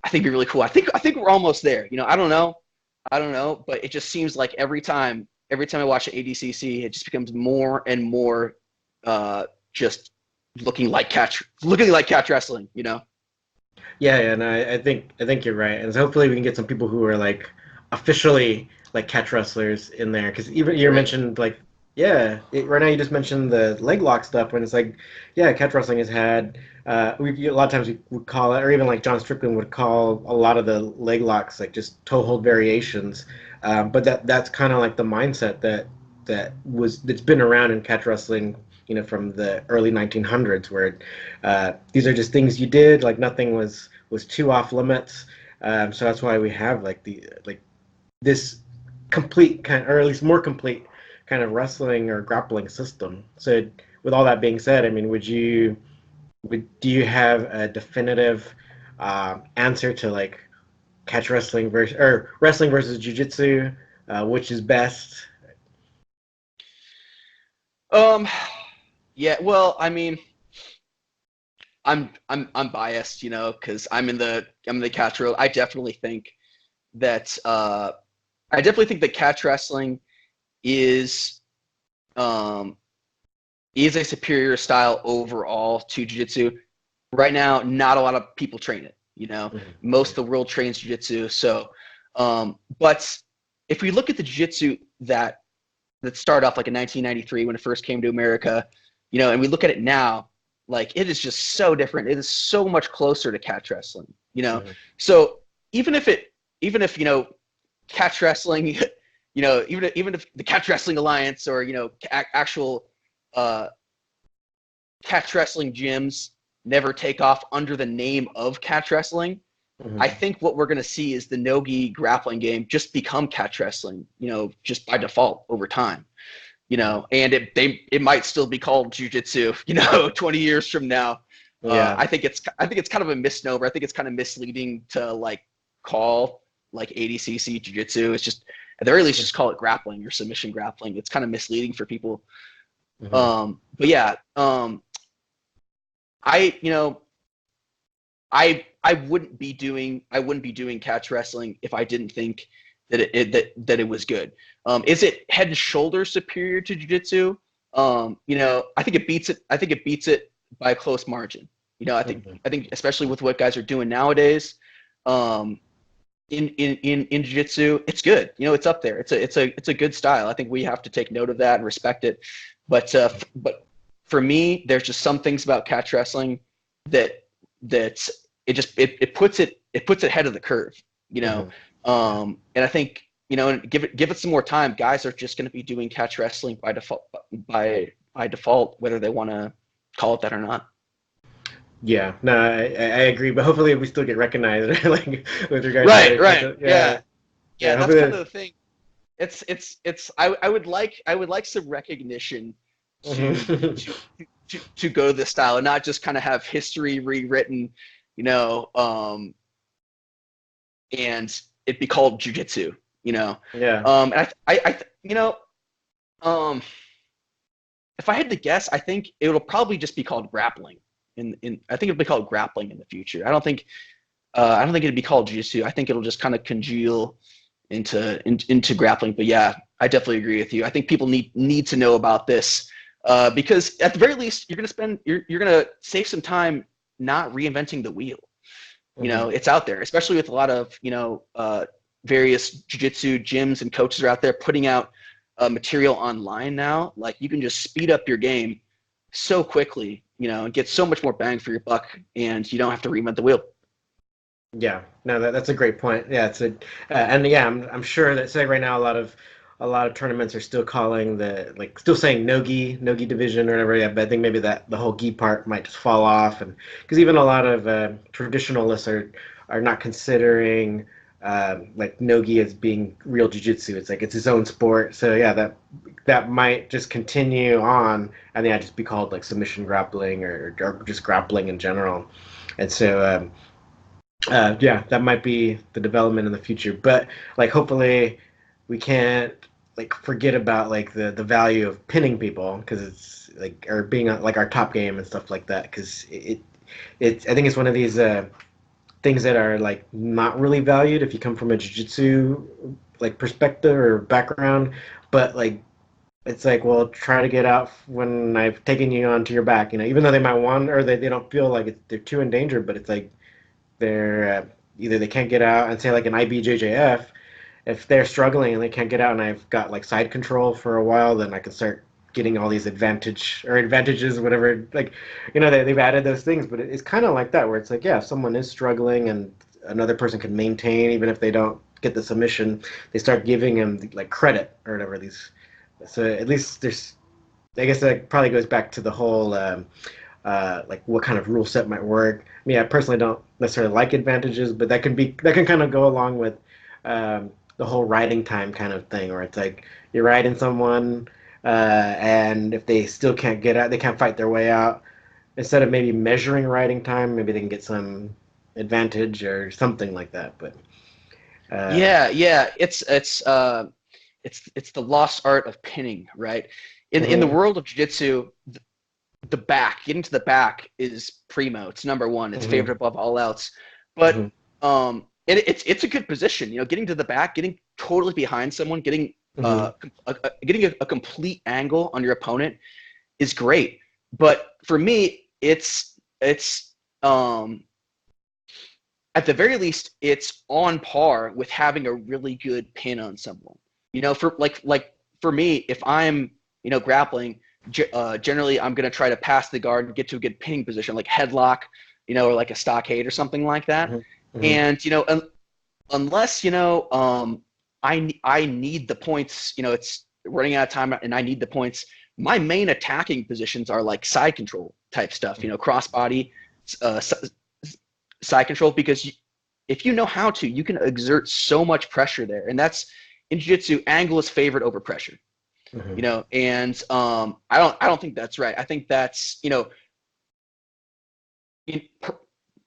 think it'd be really cool. I think we're almost there. I don't know, but it just seems like every time I watch an ADCC, it just becomes more and more just looking like catch wrestling. Yeah, no, I think you're right, and so hopefully we can get some people who are like officially like catch wrestlers in there, because even you Right. mentioned like right now you just mentioned the leg lock stuff when it's like yeah, catch wrestling has had a lot of times we would call it, or even like John Strickland would call a lot of the leg locks like just toe hold variations, but that's kind of like the mindset that's been around in catch wrestling, from the early 1900s, where these are just things you did, like nothing was too off limits. So that's why we have like this complete kind, or at least more complete kind of wrestling or grappling system. So with all that being said, I mean, do you have a definitive answer to like catch wrestling versus or wrestling versus jiu-jitsu, which is best? Um, yeah. Well, I mean, I'm biased, because I'm in the catch world. That I definitely think that catch wrestling is um is a superior style overall to jiu-jitsu. Right now, not a lot of people train it. Most of the world trains jiu-jitsu. So, but if we look at the jiu-jitsu that started off like in 1993 when it first came to America, and we look at it now, like it is just so different. It is so much closer to catch wrestling. Mm-hmm. So even if catch wrestling, even if the Catch Wrestling Alliance or actual uh, catch wrestling gyms never take off under the name of catch wrestling, I Mm-hmm. think what we're going to see is the Nogi grappling game just become catch wrestling, just by default over time. And it might still be called jujitsu, 20 years from now. Yeah. I think it's kind of a misnomer. I think it's kind of misleading to like call like ADCC jujitsu. It's just at the very least just call it grappling or submission grappling. It's kind of misleading for people. Mm-hmm. But yeah, I you know I wouldn't be doing catch wrestling if I didn't think that it was good. Is it head and shoulders superior to jiu-jitsu? I think it beats it. I think it beats it by a close margin. I think Mm-hmm. I think especially with what guys are doing nowadays, um, in jiu-jitsu, it's good. It's up there. It's a good style. I think we have to take note of that and respect it. But for me, there's just some things about catch wrestling that that it puts it ahead of the curve. You know, Mm-hmm. and I think and give it some more time. Guys are just going to be doing catch wrestling by default, whether they want to call it that or not. Yeah, no, I agree, but hopefully we still get recognized, like with regards Right, to right, yeah, yeah, yeah, yeah. That's kind hopefully. of the thing. I would like some recognition to Mhm. to go to this style and not just kind of have history rewritten, you know, um, and it be called jujitsu, Yeah. And um, if I had to guess, I think it'll probably just be called grappling. I think it'll be called grappling in the future. I don't think it'd be called jujitsu. I think it'll just kind of congeal into grappling. But yeah, I definitely agree with you. I think people need to know about this because at the very least, you're gonna save some time not reinventing the wheel. Hmm. It's out there, especially with a lot of various jiu-jitsu gyms and coaches are out there putting out material online now. Like you can just speed up your game so quickly, and get so much more bang for your buck, and you don't have to reinvent the wheel. Yeah, no, that's a great point. Yeah, and yeah, I'm sure that say right now a lot of tournaments are still calling still saying Nogi division or whatever. Yeah, but I think maybe that the whole gi part might just fall off, and because even a lot of traditionalists are not considering like Nogi as being real jiu-jitsu. It's like it's its own sport. So yeah, that might just continue on, and yeah, just be called like submission grappling or just grappling in general. And so yeah, that might be the development in the future. But like, hopefully, we can't like forget about like the value of pinning people because it's like or being like our top game and stuff like that because it I think it's one of these things that are like not really valued if you come from a jiu-jitsu like perspective or background, but like it's like, well, try to get out when I've taken you onto your back, even though they might want or they don't feel like they're too in danger, but it's like they're either they can't get out and say like an IBJJF, if they're struggling and they can't get out and I've got like side control for a while, then I can start getting all these advantages, whatever. Like, they've added those things, but it's kind of like that where it's like, yeah, if someone is struggling and another person can maintain, even if they don't get the submission, they start giving them like credit or whatever. So at least I guess that probably goes back to the whole like what kind of rule set might work. I mean, I personally don't necessarily like advantages, but that can kind of go along with the whole riding time kind of thing, where it's like you're riding someone, and if they still can't get out, they can't fight their way out. Instead of maybe measuring riding time, maybe they can get some advantage or something like that. But Yeah, it's the lost art of pinning, right? In the mhm, world of jiu-jitsu, the back, getting to the back is primo. It's number one. It's mhm, favored above all else. But mhm, it's a good position. Getting to the back, getting totally behind someone, getting mhm, getting a complete angle on your opponent is great. But for me, it's at the very least, it's on par with having a really good pin on someone. For me, if I'm grappling, generally I'm gonna try to pass the guard and get to a good pinning position, like headlock, or like a stockade or something like that. mhm, mhm, And unless I need the points, it's running out of time and I need the points. My main attacking positions are like side control type stuff, crossbody, uh, side control, because if you know how to, you can exert so much pressure there. And that's in jiu-jitsu, angle is favored over pressure, mhm, and I don't think that's right. I think that's, in, per,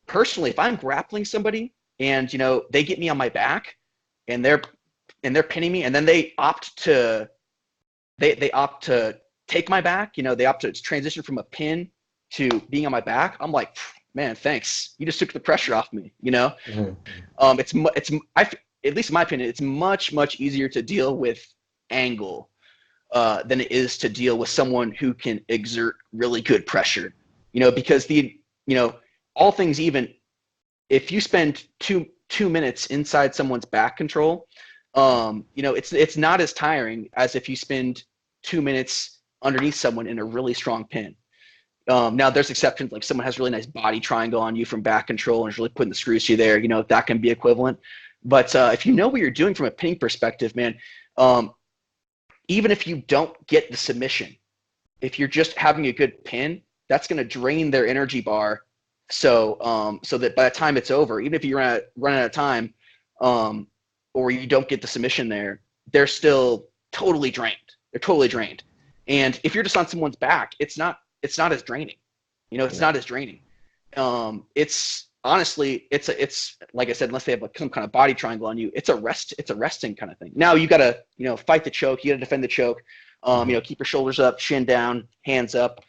personally, if I'm grappling somebody and, they get me on my back and they're pinning me and then they opt to take my back, they opt to transition from a pin to being on my back. I'm like, man, thanks. You just took the pressure off me, mhm. at least in my opinion, it's much easier to deal with angle than it is to deal with someone who can exert really good pressure. Because all things even, if you spend two minutes inside someone's back control, it's not as tiring as if you spend 2 minutes underneath someone in a really strong pin. Now there's exceptions, like someone has a really nice body triangle on you from back control and is really putting the screws to you there, that can be equivalent. But if you know what you're doing from a pinning perspective, man, even if you don't get the submission, if you're just having a good pin, that's going to drain their energy bar. So that by the time it's over, even if you run out of time, or you don't get the submission there, they're still totally drained. They're totally drained. And if you're just on someone's back, it's not as draining. It's Yeah. not as draining. It's honestly, it's like I said, unless they have some kind of body triangle on you, it's a resting kind of thing. Now you gotta, fight the choke, you gotta defend the choke, Mhm. keep your shoulders up, chin down, hands up.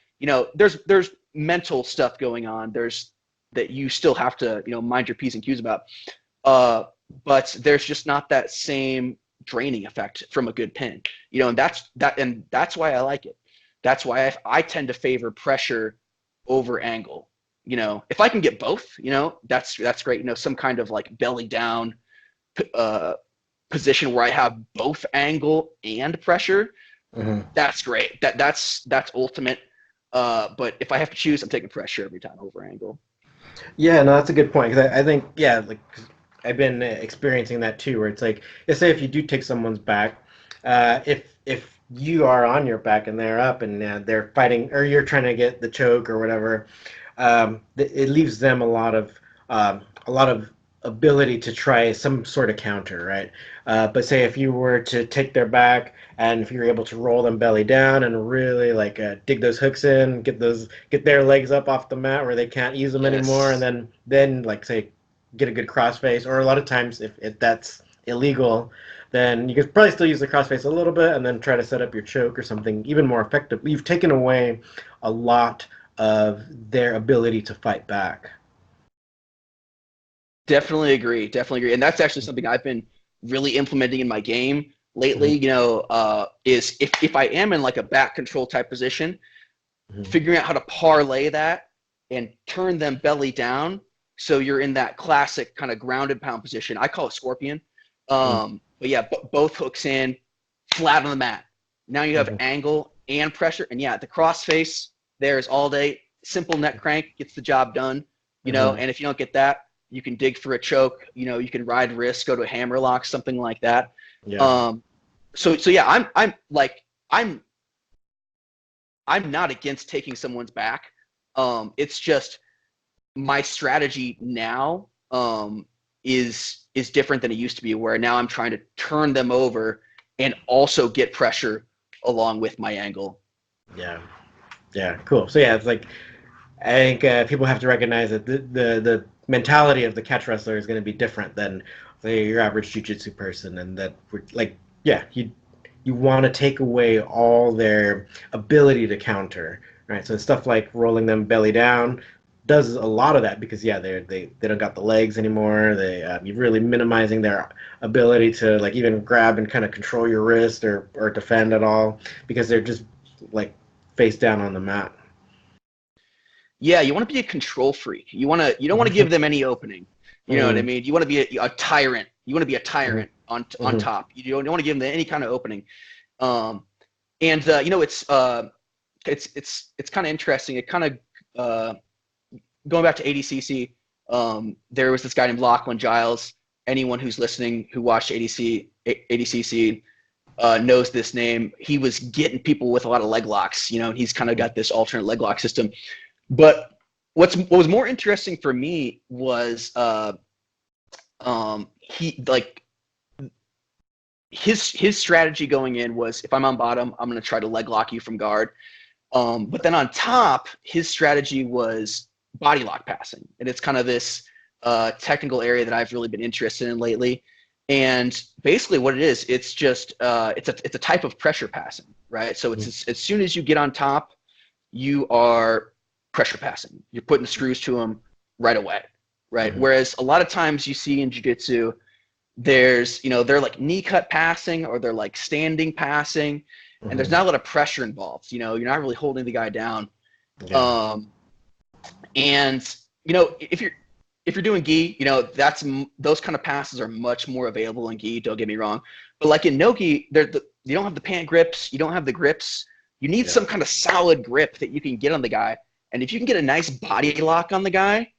There's mental stuff going on. There's that you still have to, mind your P's and Q's about. But there's just not that same draining effect from a good pin, and that's why I like it. That's why I tend to favor pressure over angle. If I can get both, that's great. Some kind of like belly down uh, position where I have both angle and pressure, Mhm. that's great. That's ultimate. But if I have to choose, I'm taking pressure every time over angle. Yeah, no, that's a good point. 'Cause I think, yeah, like 'cause I've been experiencing that too, where it's like, let's say if you do take someone's back, if you are on your back and they're up and they're fighting, or you're trying to get the choke or whatever, it leaves them a lot of ability to try some sort of counter, right? But say if you were to take their back and if you're able to roll them belly down and really like dig those hooks in, get their legs up off the mat where they can't use them anymore, and Yes. then like say get a good crossface, or a lot of times if that's illegal, then you could probably still use the crossface a little bit and then try to set up your choke or something even more effective. You've taken away a lot of their ability to fight back. Definitely agree. Definitely agree. And that's actually something I've been really implementing in my game lately. Mm-hmm. You know, is if I am in like a back control type position, Mm-hmm. figuring out how to parlay that and turn them belly down, so you're in that classic kind of grounded pound position. I call it scorpion. But yeah, both hooks in, flat on the mat. Now you have Mm-hmm. angle and pressure. And yeah, the crossface there's all day. Simple neck crank gets the job done. You know, Mm-hmm. and if you don't get that, you can dig for a choke. You know, you can ride wrist, go to a hammer lock, something like that. Yeah. So yeah, I'm I'm not against taking someone's back. It's just my strategy now is different than it used to be, where now I'm trying to turn them over and also get pressure along with my angle. Yeah. Yeah. Cool. So yeah, it's like I think people have to recognize that the mentality of the catch wrestler is going to be different than say your average jiu-jitsu person, and that like yeah, you want to take away all their ability to counter, right? So stuff like rolling them belly down does a lot of that because yeah, they don't got the legs anymore. You're really minimizing their ability to like even grab and kind of control your wrist or defend at all because they're just like face down on the mat. Yeah, you want to be a control freak. You don't want to give them any opening. You know what I Mm-hmm. mean? You want to be a tyrant. You want to be a tyrant on Mm-hmm. top. You don't want to give them any kind of opening. Um, and you know, it's kind of interesting. It kind of going back to ADCC. There was this guy named Lachlan Giles. Anyone who's listening who watched ADCC knows this name. He was getting people with a lot of leg locks. You know, and he's kind of got this alternate leg lock system. But what was more interesting for me was he like his strategy going in was, if I'm on bottom, I'm going to try to leg lock you from guard. But then on top, his strategy was body lock passing, and it's kind of this technical area that I've really been interested in lately. And basically, what it is, it's just it's a type of pressure passing, right? So it's as soon as you get on top, you are pressure passing. You're putting the screws to them right away, right? Mm-hmm. Whereas a lot of times you see in jiu-jitsu, there's, you know, they're like knee cut passing or they're like standing passing, and there's Mm-hmm. not a lot of pressure involved. You know, you're not really holding the guy down. Yeah. And you know, if you're doing gi, you know, those kind of passes are much more available in gi. Don't get me wrong, but like in nogi, you don't have the pant grips, you don't have the grips. You need Yeah. some kind of solid grip that you can get on the guy. And if you can get a nice body lock on the guy,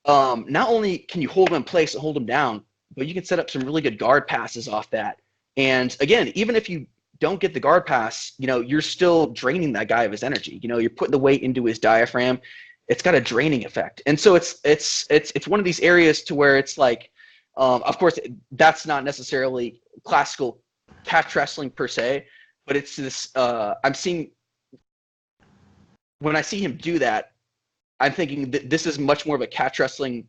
not only can you hold him in place and hold him down, but you can set up some really good guard passes off that. And again, even if you don't get the guard pass, you know, you're still draining that guy of his energy. You know, you're putting the weight into his diaphragm. It's got a draining effect. And so it's one of these areas to where it's like, of course, that's not necessarily classical catch wrestling per se, but it's this, I'm seeing, when I see him do that, I'm thinking that this is much more of a catch wrestling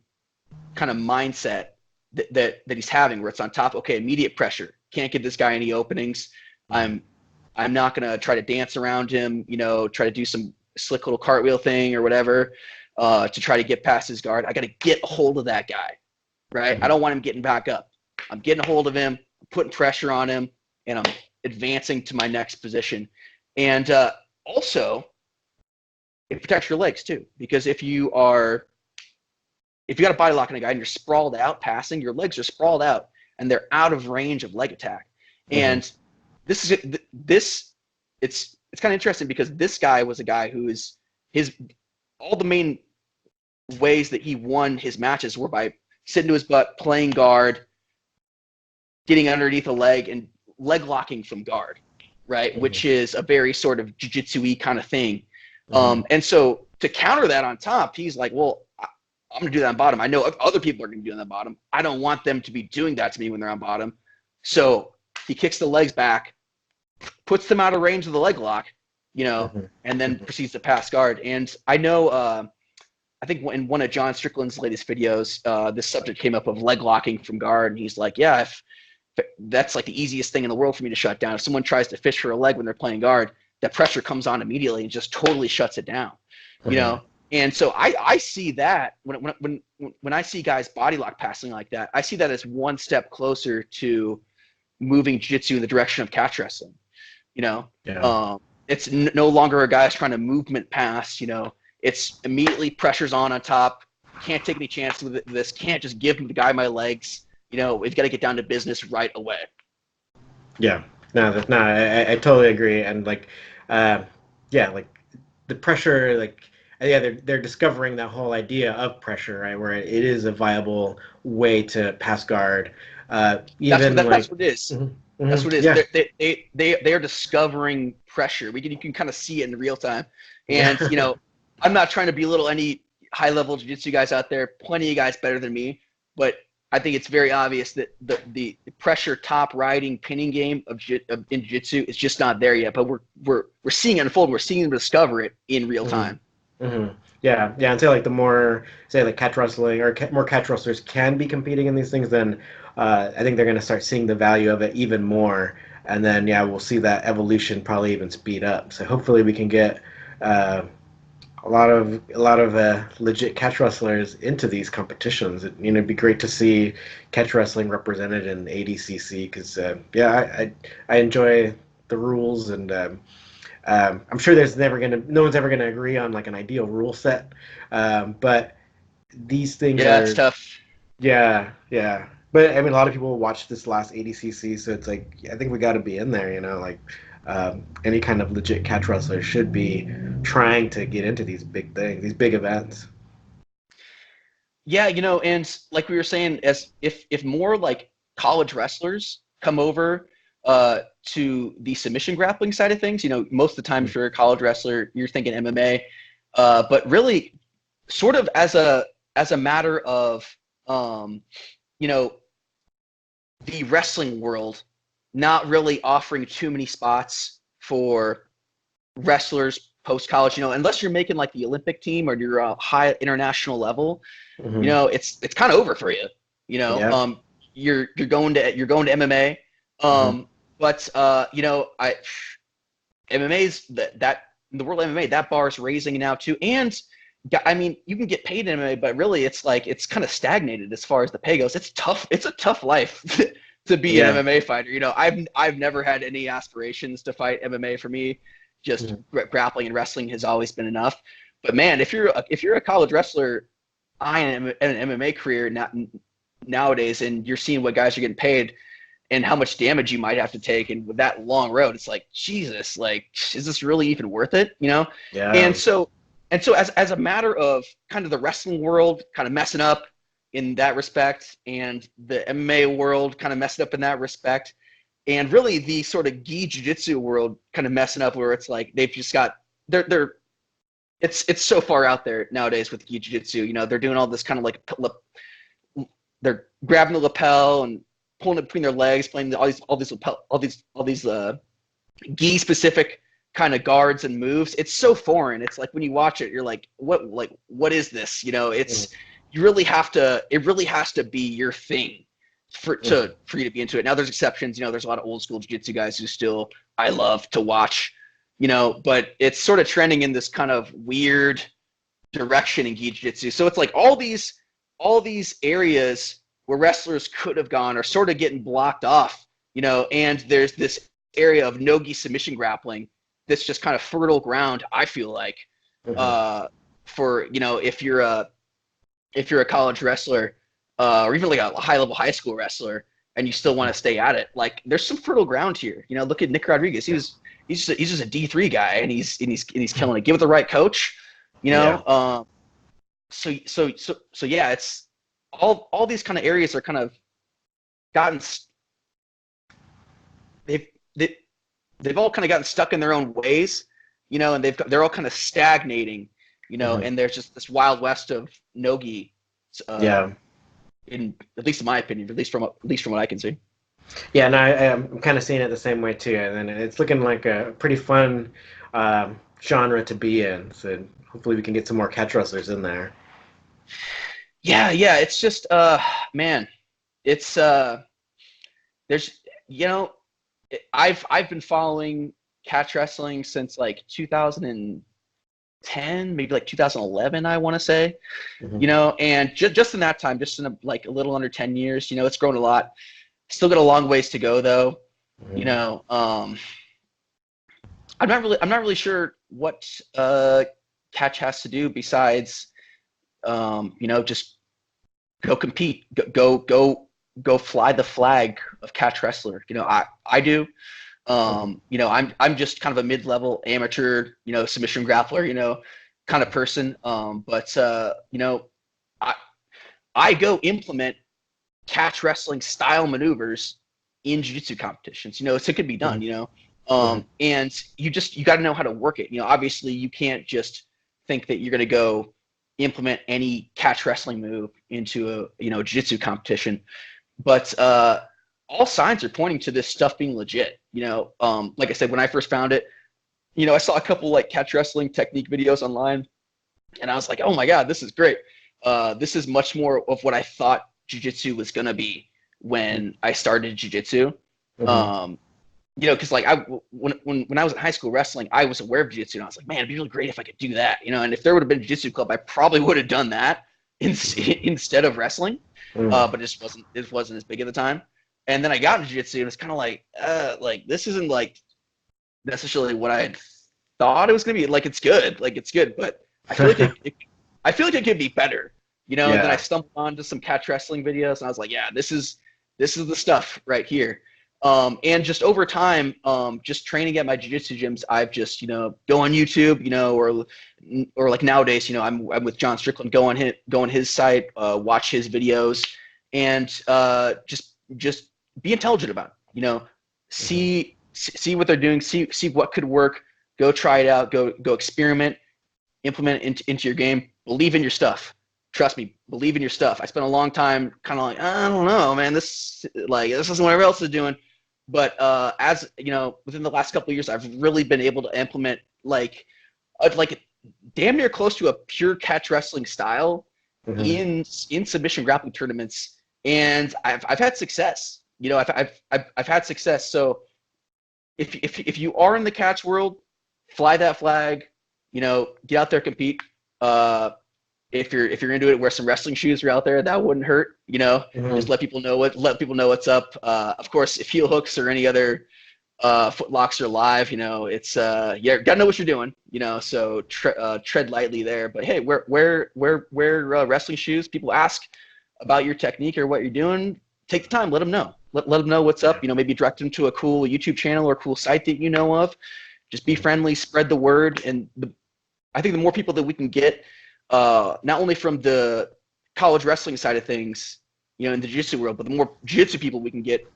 kind of mindset that he's having, where it's on top. Okay, immediate pressure. Can't give this guy any openings. I'm not gonna try to dance around him. You know, try to do some slick little cartwheel thing or whatever to try to get past his guard. I got to get a hold of that guy, right? I don't want him getting back up. I'm getting a hold of him, putting pressure on him, and I'm advancing to my next position. And also, it protects your legs too, because if you got a body lock on a guy and you're sprawled out passing, your legs are sprawled out and they're out of range of leg attack. And it's kind of interesting because this guy was a guy who is all the main ways that he won his matches were by sitting to his butt, playing guard, getting underneath a leg, and leg locking from guard, right? Which is a very sort of jiu-jitsu-y kind of thing. And so to counter that on top, he's like, well, I'm going to do that on bottom. I know other people are going to be doing that on bottom. I don't want them to be doing that to me when they're on bottom. So he kicks the legs back, puts them out of range of the leg lock, you know, and then proceeds to pass guard. And I know, I think in one of John Strickland's latest videos, this subject came up of leg locking from guard. And he's like, yeah, that's like the easiest thing in the world for me to shut down. If someone tries to fish for a leg when they're playing guard, that pressure comes on immediately and just totally shuts it down, you know? And so I see that when I see guys body lock passing like that, I see that as one step closer to moving jiu-jitsu in the direction of catch wrestling, you know? It's no longer a guy's trying to movement pass, you know, it's immediately pressures on top. Can't take any chances with this. Can't just give the guy my legs. You know, we've got to get down to business right away. Yeah, no, I totally agree. And like, yeah, like the pressure, like, yeah, they're discovering that whole idea of pressure, right? Where it is a viable way to pass guard. Even That's like, what it is. That's what it yeah, is. They are discovering pressure. You can kind of see it in real time. And yeah, you know, I'm not trying to belittle any high level jiu-jitsu guys out there. Plenty of guys better than me, but I think it's very obvious that the pressure top riding pinning game in jiu-jitsu is just not there yet. But we're seeing it unfold. We're seeing them discover it in real time. Yeah, and say like the more say like catch wrestling or more catch wrestlers can be competing in these things, then I think they're going to start seeing the value of it even more, and then yeah, we'll see that evolution probably even speed up. So hopefully we can get a lot of legit catch wrestlers into these competitions. It'd be great to see catch wrestling represented in ADCC because yeah, I enjoy the rules and. I'm sure no one's ever gonna agree on like an ideal rule set, but these things Yeah, it's are, tough. yeah. But I mean, a lot of people watched this last ADCC, so it's like I think we got to be in there, like any kind of legit catch wrestler should be trying to get into these big things, these big events. Yeah, you know, and like we were saying, as if more like college wrestlers come over to the submission grappling side of things, you know, most of the time if you're a college wrestler, you're thinking MMA, but really sort of as a matter of you know, the wrestling world not really offering too many spots for wrestlers post college, you know, unless you're making like the Olympic team or you're a high international level, you know, it's kind of over for you. You know, Yeah. you're going to MMA, but you know, MMA's that in the world of MMA that bar is raising now too, and I mean, you can get paid in MMA, but really it's like it's kind of stagnated as far as the pay goes. It's tough. It's a tough life to be an Yeah. MMA fighter. You know, I've never had any aspirations to fight MMA. For me, just grappling and wrestling has always been enough. But man, if you're a college wrestler eyeing an MMA career nowadays, and you're seeing what guys are getting paid and how much damage you might have to take, and with that long road, it's like Jesus, like is this really even worth it? You know? Yeah. And so as a matter of kind of the wrestling world kind of messing up in that respect, and the MMA world kind of messing up in that respect, and really the sort of gi jiu-jitsu world kind of messing up where it's like they've just got they're it's so far out there nowadays with gi jiu-jitsu. You know, they're doing all this kind of like they're grabbing the lapel and pulling it between their legs, playing all these gi specific kind of guards and moves. It's so foreign. It's like when you watch it, you're like, what is this? You know, it's it really has to be your thing for you to be into it. Now there's exceptions, you know, there's a lot of old school jiu-jitsu guys who still I love to watch, you know, but it's sort of trending in this kind of weird direction in gi jiu-jitsu. So it's like all these areas where wrestlers could have gone are sort of getting blocked off, you know, and there's this area of Nogi submission grappling that's just kind of fertile ground, I feel like, for, you know, if you're a college wrestler, or even like a high level high school wrestler, and you still want to stay at it, like there's some fertile ground here. You know, look at Nick Rodriguez. He's just a D3 guy, and he's killing it. Give it the right coach, you know. Yeah. So yeah, it's all these kind of areas are kind of gotten they've all kind of gotten stuck in their own ways, you know, and they're all kind of stagnating, you know, and there's just this wild west of Nogi, in at least in my opinion, at least from what I can see. Yeah, no, I'm kind of seeing it the same way too, and it's looking like a pretty fun genre to be in. So hopefully we can get some more catch wrestlers in there. Yeah, it's just man, it's there's, you know, I've been following catch wrestling since like 2010, maybe like 2011, I want to say, Hmm. and just in that time, just in like a little under 10 years, it's grown a lot. Still got a long ways to go though. you Hmm. know, um, I'm not really sure what catch has to do besides, just go compete, go fly the flag of catch wrestler. I do. I'm just kind of a mid-level amateur, submission grappler, kind of person. But I I go implement catch wrestling style maneuvers in jiu-jitsu competitions. So it could be done. Hmm. Hmm. And you got to know how to work it. Obviously you can't just think that you're going to go implement any catch wrestling move into a jiu-jitsu competition, but all signs are pointing to this stuff being legit. Like I said, when I first found it, I saw a couple like catch wrestling technique videos online, and I was like, oh my god, this is great. This is much more of what I thought jiu-jitsu was gonna be when I started jiu-jitsu. Hmm. Um, because like when I was in high school wrestling, I was aware of jiu-jitsu, and I was like, man, it'd be really great if I could do that. And if there would have been a jiu-jitsu club, I probably would have done that instead of wrestling. Hmm. But it wasn't as big at the time. And then I got into jiu-jitsu, and it's kind of like this isn't like necessarily what I had thought it was gonna be. Like it's good, but I feel like I feel like it could be better. And then I Yeah. stumbled onto some catch wrestling videos, and I was like, yeah, this is the stuff right here. And just over time, just training at my jiu-jitsu gyms, I've just go on YouTube, or like nowadays, I'm with John Strickland, go on his site, watch his videos, and just be intelligent about it. Hmm. See what they're doing, see what could work, go try it out, go experiment, implement it into your game, believe in your stuff. Trust me, believe in your stuff. I spent a long time kind of like, I don't know, man, this isn't what everyone else is doing. But as within the last couple of years, I've really been able to implement like damn near close to a pure catch wrestling style Hmm. in submission grappling tournaments, and I've had success. I've had success. So if you are in the catch world, fly that flag. Get out there, compete. Uh, if you're into it, wear some wrestling shoes. You're out there, that wouldn't hurt. Just Hmm. let people know what's up. Of course, if heel hooks or any other foot locks are live, it's gotta know what you're doing. So tread lightly there. But hey, wear wrestling shoes. People ask about your technique or what you're doing. Take the time, let them know. Let them know what's up. Maybe direct them to a cool YouTube channel or a cool site that you know of. Just be friendly, spread the word, and I think the more people that we can get, not only from the college wrestling side of things, in the jiu-jitsu world, but the more jiu-jitsu people we can get,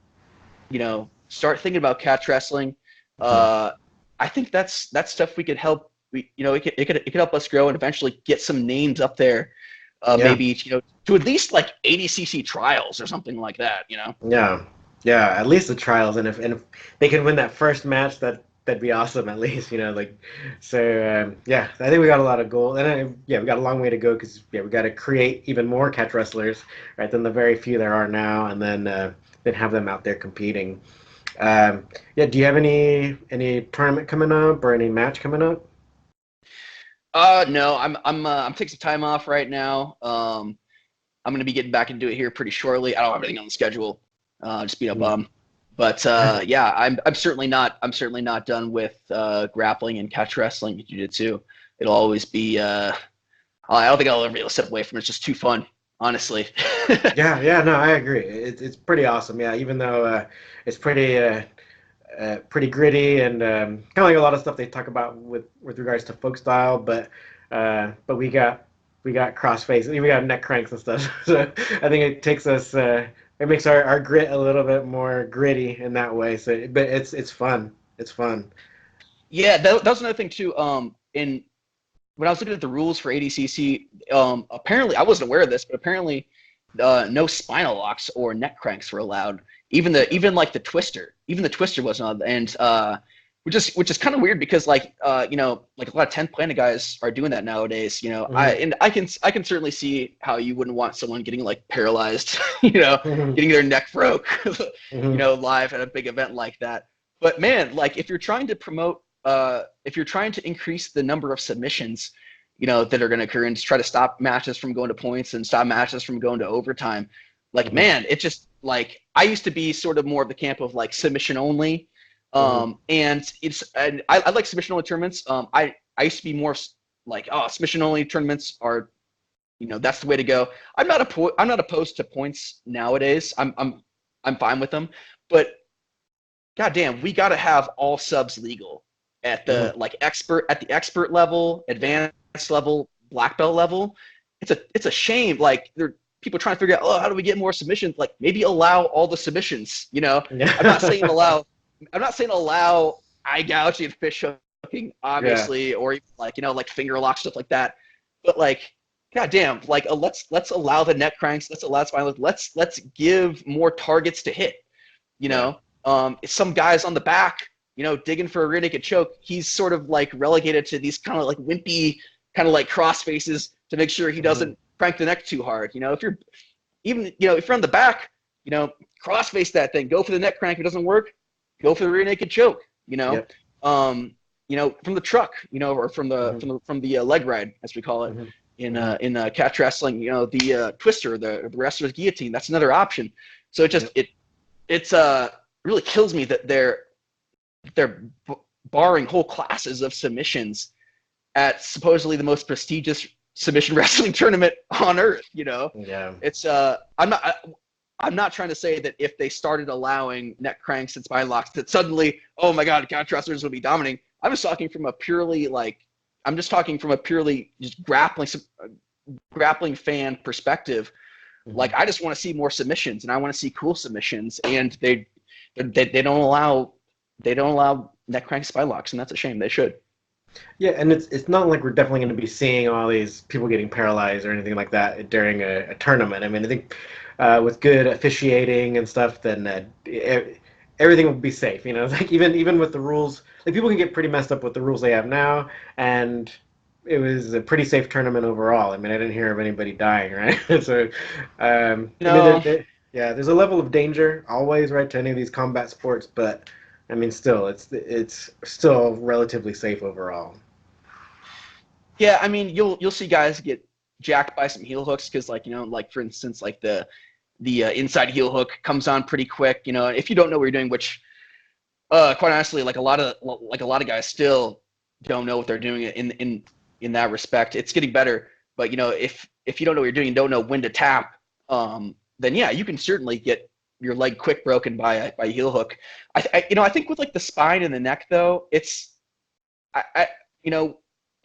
start thinking about catch wrestling. Hmm. Uh, I think that's stuff we could help. It could help us grow and eventually get some names up there. Yeah. Maybe to at least like ADCC trials or something like that. Yeah, yeah. At least the trials, and if they can win that first match, that'd be awesome. At least, like. So yeah, I think we got a lot of goals, and yeah, we got a long way to go because yeah, we got to create even more catch wrestlers, right, than the very few there are now, and then have them out there competing. Yeah. Do you have any tournament coming up or any match coming up? No, I'm taking some time off right now. I'm going to be getting back into it here pretty shortly. I don't have anything on the schedule. Just being a Mm. bum. But yeah, I'm certainly not done with grappling and catch wrestling and jiu-jitsu. It'll always be. I don't think I'll ever be able to step away from it. It's just too fun, honestly. Yeah, yeah, no, I agree. It's pretty awesome. Yeah, even though it's pretty gritty and kind of like a lot of stuff they talk about with regards to folk style, but we got crossface, we got neck cranks and stuff. So I think it makes our grit a little bit more gritty in that way. So, but it's fun. It's fun. Yeah, that was another thing too. In when I was looking at the rules for ADCC, apparently I wasn't aware of this, but apparently no spinal locks or neck cranks were allowed. Even like the twister, even the twister wasn't allowed. And which is kind of weird because like you know, like a lot of 10th Planet guys are doing that nowadays. You know, Hmm. I can certainly see how you wouldn't want someone getting like paralyzed, you know, Hmm. getting their neck broke, you Hmm. know, live at a big event like that. But man, like if you're trying to promote, if you're trying to increase the number of submissions, you know, that are going to occur and try to stop matches from going to points and stop matches from going to overtime, like Hmm. man, it just like I used to be sort of more of the camp of like submission only, Hmm. and I like submission only tournaments. I used to be more like, oh, submission only tournaments are, you know, that's the way to go. I'm not opposed to points nowadays. I'm fine with them, but goddamn, we got to have all subs legal at Hmm. the like expert level, advanced level, black belt level. It's a shame. Like there people trying to figure out, oh, how do we get more submissions? Like maybe allow all the submissions. You know, I'm not saying Yeah. allow. I'm not saying allow eye gouging and fish hooking, Yeah. obviously, or even like, you know, like finger lock stuff like that. But like, goddamn, like let's allow the neck cranks. Let's allow spinal. Let's give more targets to hit. You Yeah. know, some guys on the back, you know, digging for a rear naked choke, he's sort of like relegated to these kind of like wimpy, kind of like cross faces to make sure he Hmm. doesn't crank the neck too hard. You know, if you're even, you know, if you're on the back, you know, cross face that thing, go for the neck crank. If it doesn't work, go for the rear naked choke. Yep. Um, you know, from the truck, you know, or Hmm. from the leg ride, as we call it Hmm. Hmm. in catch wrestling. You know, the twister, the wrestler's guillotine. That's another option. So Yep. it's really kills me that they're barring whole classes of submissions at supposedly the most prestigious submission wrestling tournament on earth. You know, Yeah. it's I'm not trying to say that if they started allowing neck cranks and spine locks that suddenly, oh my god, catch wrestlers will be dominating. I'm just talking from a purely like I'm just talking from a purely just grappling fan perspective. Hmm. Like I just want to see more submissions and I want to see cool submissions, and they don't allow neck crank spine locks, and that's a shame. They should. Yeah, and it's not like we're definitely going to be seeing all these people getting paralyzed or anything like that during a tournament. I mean, I think with good officiating and stuff, then everything will be safe. You know, it's like even with the rules, like people can get pretty messed up with the rules they have now, and it was a pretty safe tournament overall. I mean, I didn't hear of anybody dying, right? So, I mean, No, yeah, there's a level of danger always, right, to any of these combat sports, but I mean, still, it's still relatively safe overall. yeah, I mean you'll see guys get jacked by some heel hooks because, like, you know, like for instance, like the inside heel hook comes on pretty quick. You know, if you don't know what you're doing, which quite honestly, like a lot of guys still don't know what they're doing in that respect. It's getting better, but you know, if you don't know what you're doing, and don't know when to tap, then yeah, you can certainly get your leg quick broken by a heel hook. You know, I think with like the spine and the neck though, I you know,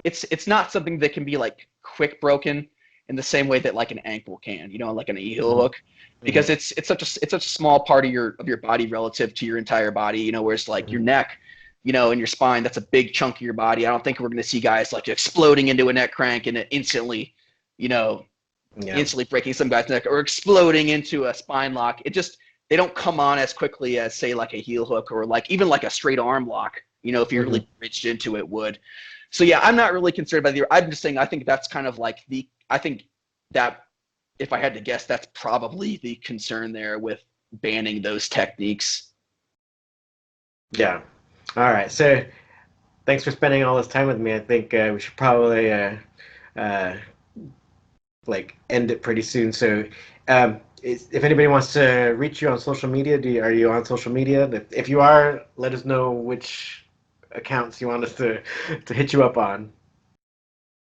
it's not something that can be like quick broken in the same way that like an ankle can, you know, like an heel Hmm. hook, because Hmm. it's such a small part of your body relative to your entire body, you know, whereas like your Hmm. neck, you know, and your spine, that's a big chunk of your body. I don't think we're going to see guys like exploding into a neck crank and it instantly, you know, Yeah. instantly breaking some guy's neck, or exploding into a spine lock. It just they don't come on as quickly as say like a heel hook or like even like a straight arm lock. You know, if you Hmm. really reached into it, would. So yeah, I'm not really concerned about the. I'm just saying I think that's kind of like the. I think that if I had to guess, that's probably the concern there with banning those techniques. Yeah. All right. So thanks for spending all this time with me. I think we should probably uh, like end it pretty soon. So if anybody wants to reach you on social media, are you on social media? If you are, let us know which accounts you want us to hit you up on.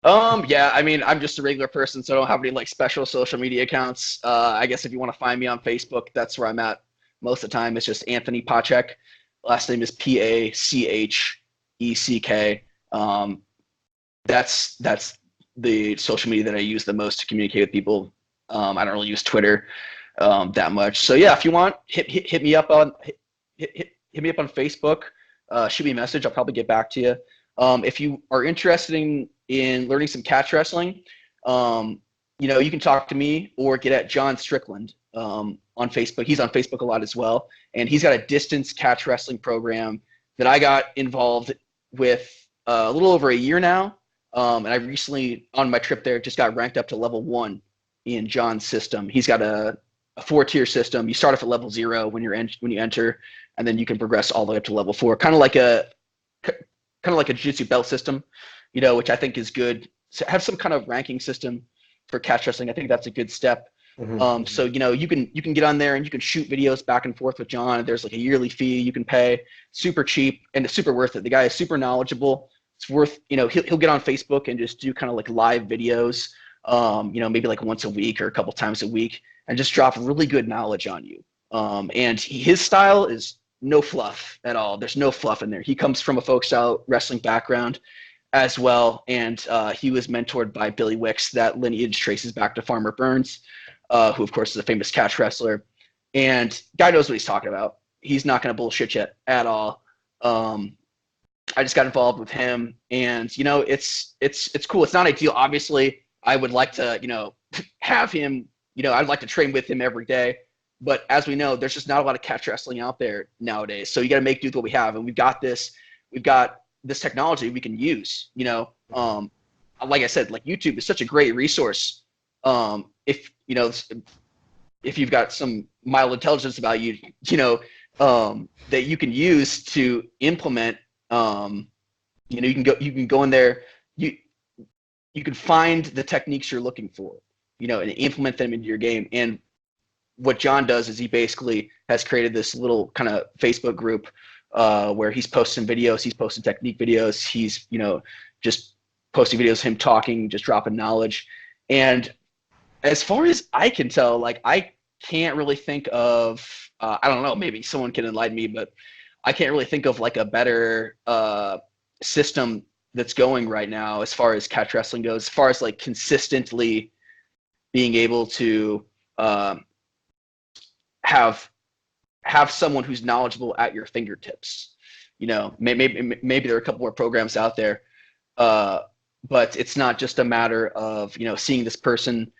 Yeah, I mean, I'm just a regular person, so I don't have any like special social media accounts. I guess if you want to find me on Facebook, that's where I'm at most of the time. It's just Anthony Pacheck. Last name is Pacheck. That's the social media that I use the most to communicate with people. I don't really use Twitter that much. So yeah, if you want, hit me up on hit me up on Facebook. Shoot me a message. I'll probably get back to you. If you are interested in learning some catch wrestling, you know, you can talk to me or get at John Strickland on Facebook. He's on Facebook a lot as well, and he's got a distance catch wrestling program that I got involved with a little over a year now. And I recently, on my trip there, just got ranked up to level 1 in John's system. He's got a 4-tier system. You start off at level 0 when you enter, and then you can progress all the way up to level 4. Kind of like a jiu-jitsu belt system, which I think is good. So have some kind of ranking system for catch wrestling. I think that's a good step. So you can get on there and you can shoot videos back and forth with John. There's like a yearly fee you can pay, super cheap, and it's super worth it. The guy is super knowledgeable. It's worth, he'll get on Facebook and just do kind of like live videos, maybe like once a week or a couple times a week, and just drop really good knowledge on you. And his style is no fluff at all. There's no fluff in there. He comes from a folk style wrestling background as well, and he was mentored by Billy Wicks. That lineage traces back to Farmer Burns, who of course is a famous catch wrestler. And guy knows what he's talking about. He's not going to bullshit you at all. I just got involved with him, and it's cool. It's not ideal. Obviously, I would like to have him. I'd like to train with him every day. But as we know, there's just not a lot of catch wrestling out there nowadays. So you got to make do with what we have, and we've got this technology we can use. Like I said, like YouTube is such a great resource. If you've got some mild intelligence about you, that you can use to implement. You can go in there. You can find the techniques you're looking for, and implement them into your game. And what John does is he basically has created this little kind of Facebook group where he's posting videos, he's posting technique videos, he's just posting videos of him talking, just dropping knowledge. And as far as I can tell, like I can't really think of I don't know, maybe someone can enlighten me, but I can't really think of like a better system that's going right now as far as catch wrestling goes, as far as like consistently being able to have someone who's knowledgeable at your fingertips. Maybe there are a couple more programs out there, but it's not just a matter of seeing this person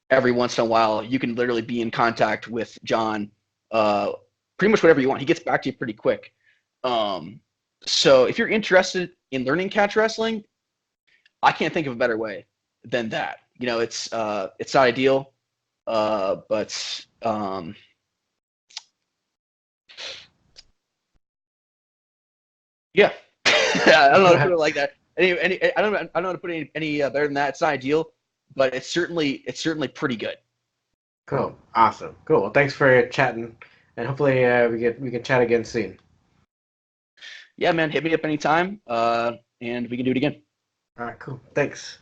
every once in a while. You can literally be in contact with John pretty much whatever you want. He gets back to you pretty quick. So if you're interested in learning catch wrestling, I can't think of a better way than that. It's not ideal, but yeah. I don't know how to put it like that. I don't know how to put it any better than that. It's not ideal, but it's certainly pretty good. Cool. Awesome. Cool. Well, thanks for chatting, and hopefully we can chat again soon. Yeah, man. Hit me up anytime, and we can do it again. All right. Cool. Thanks.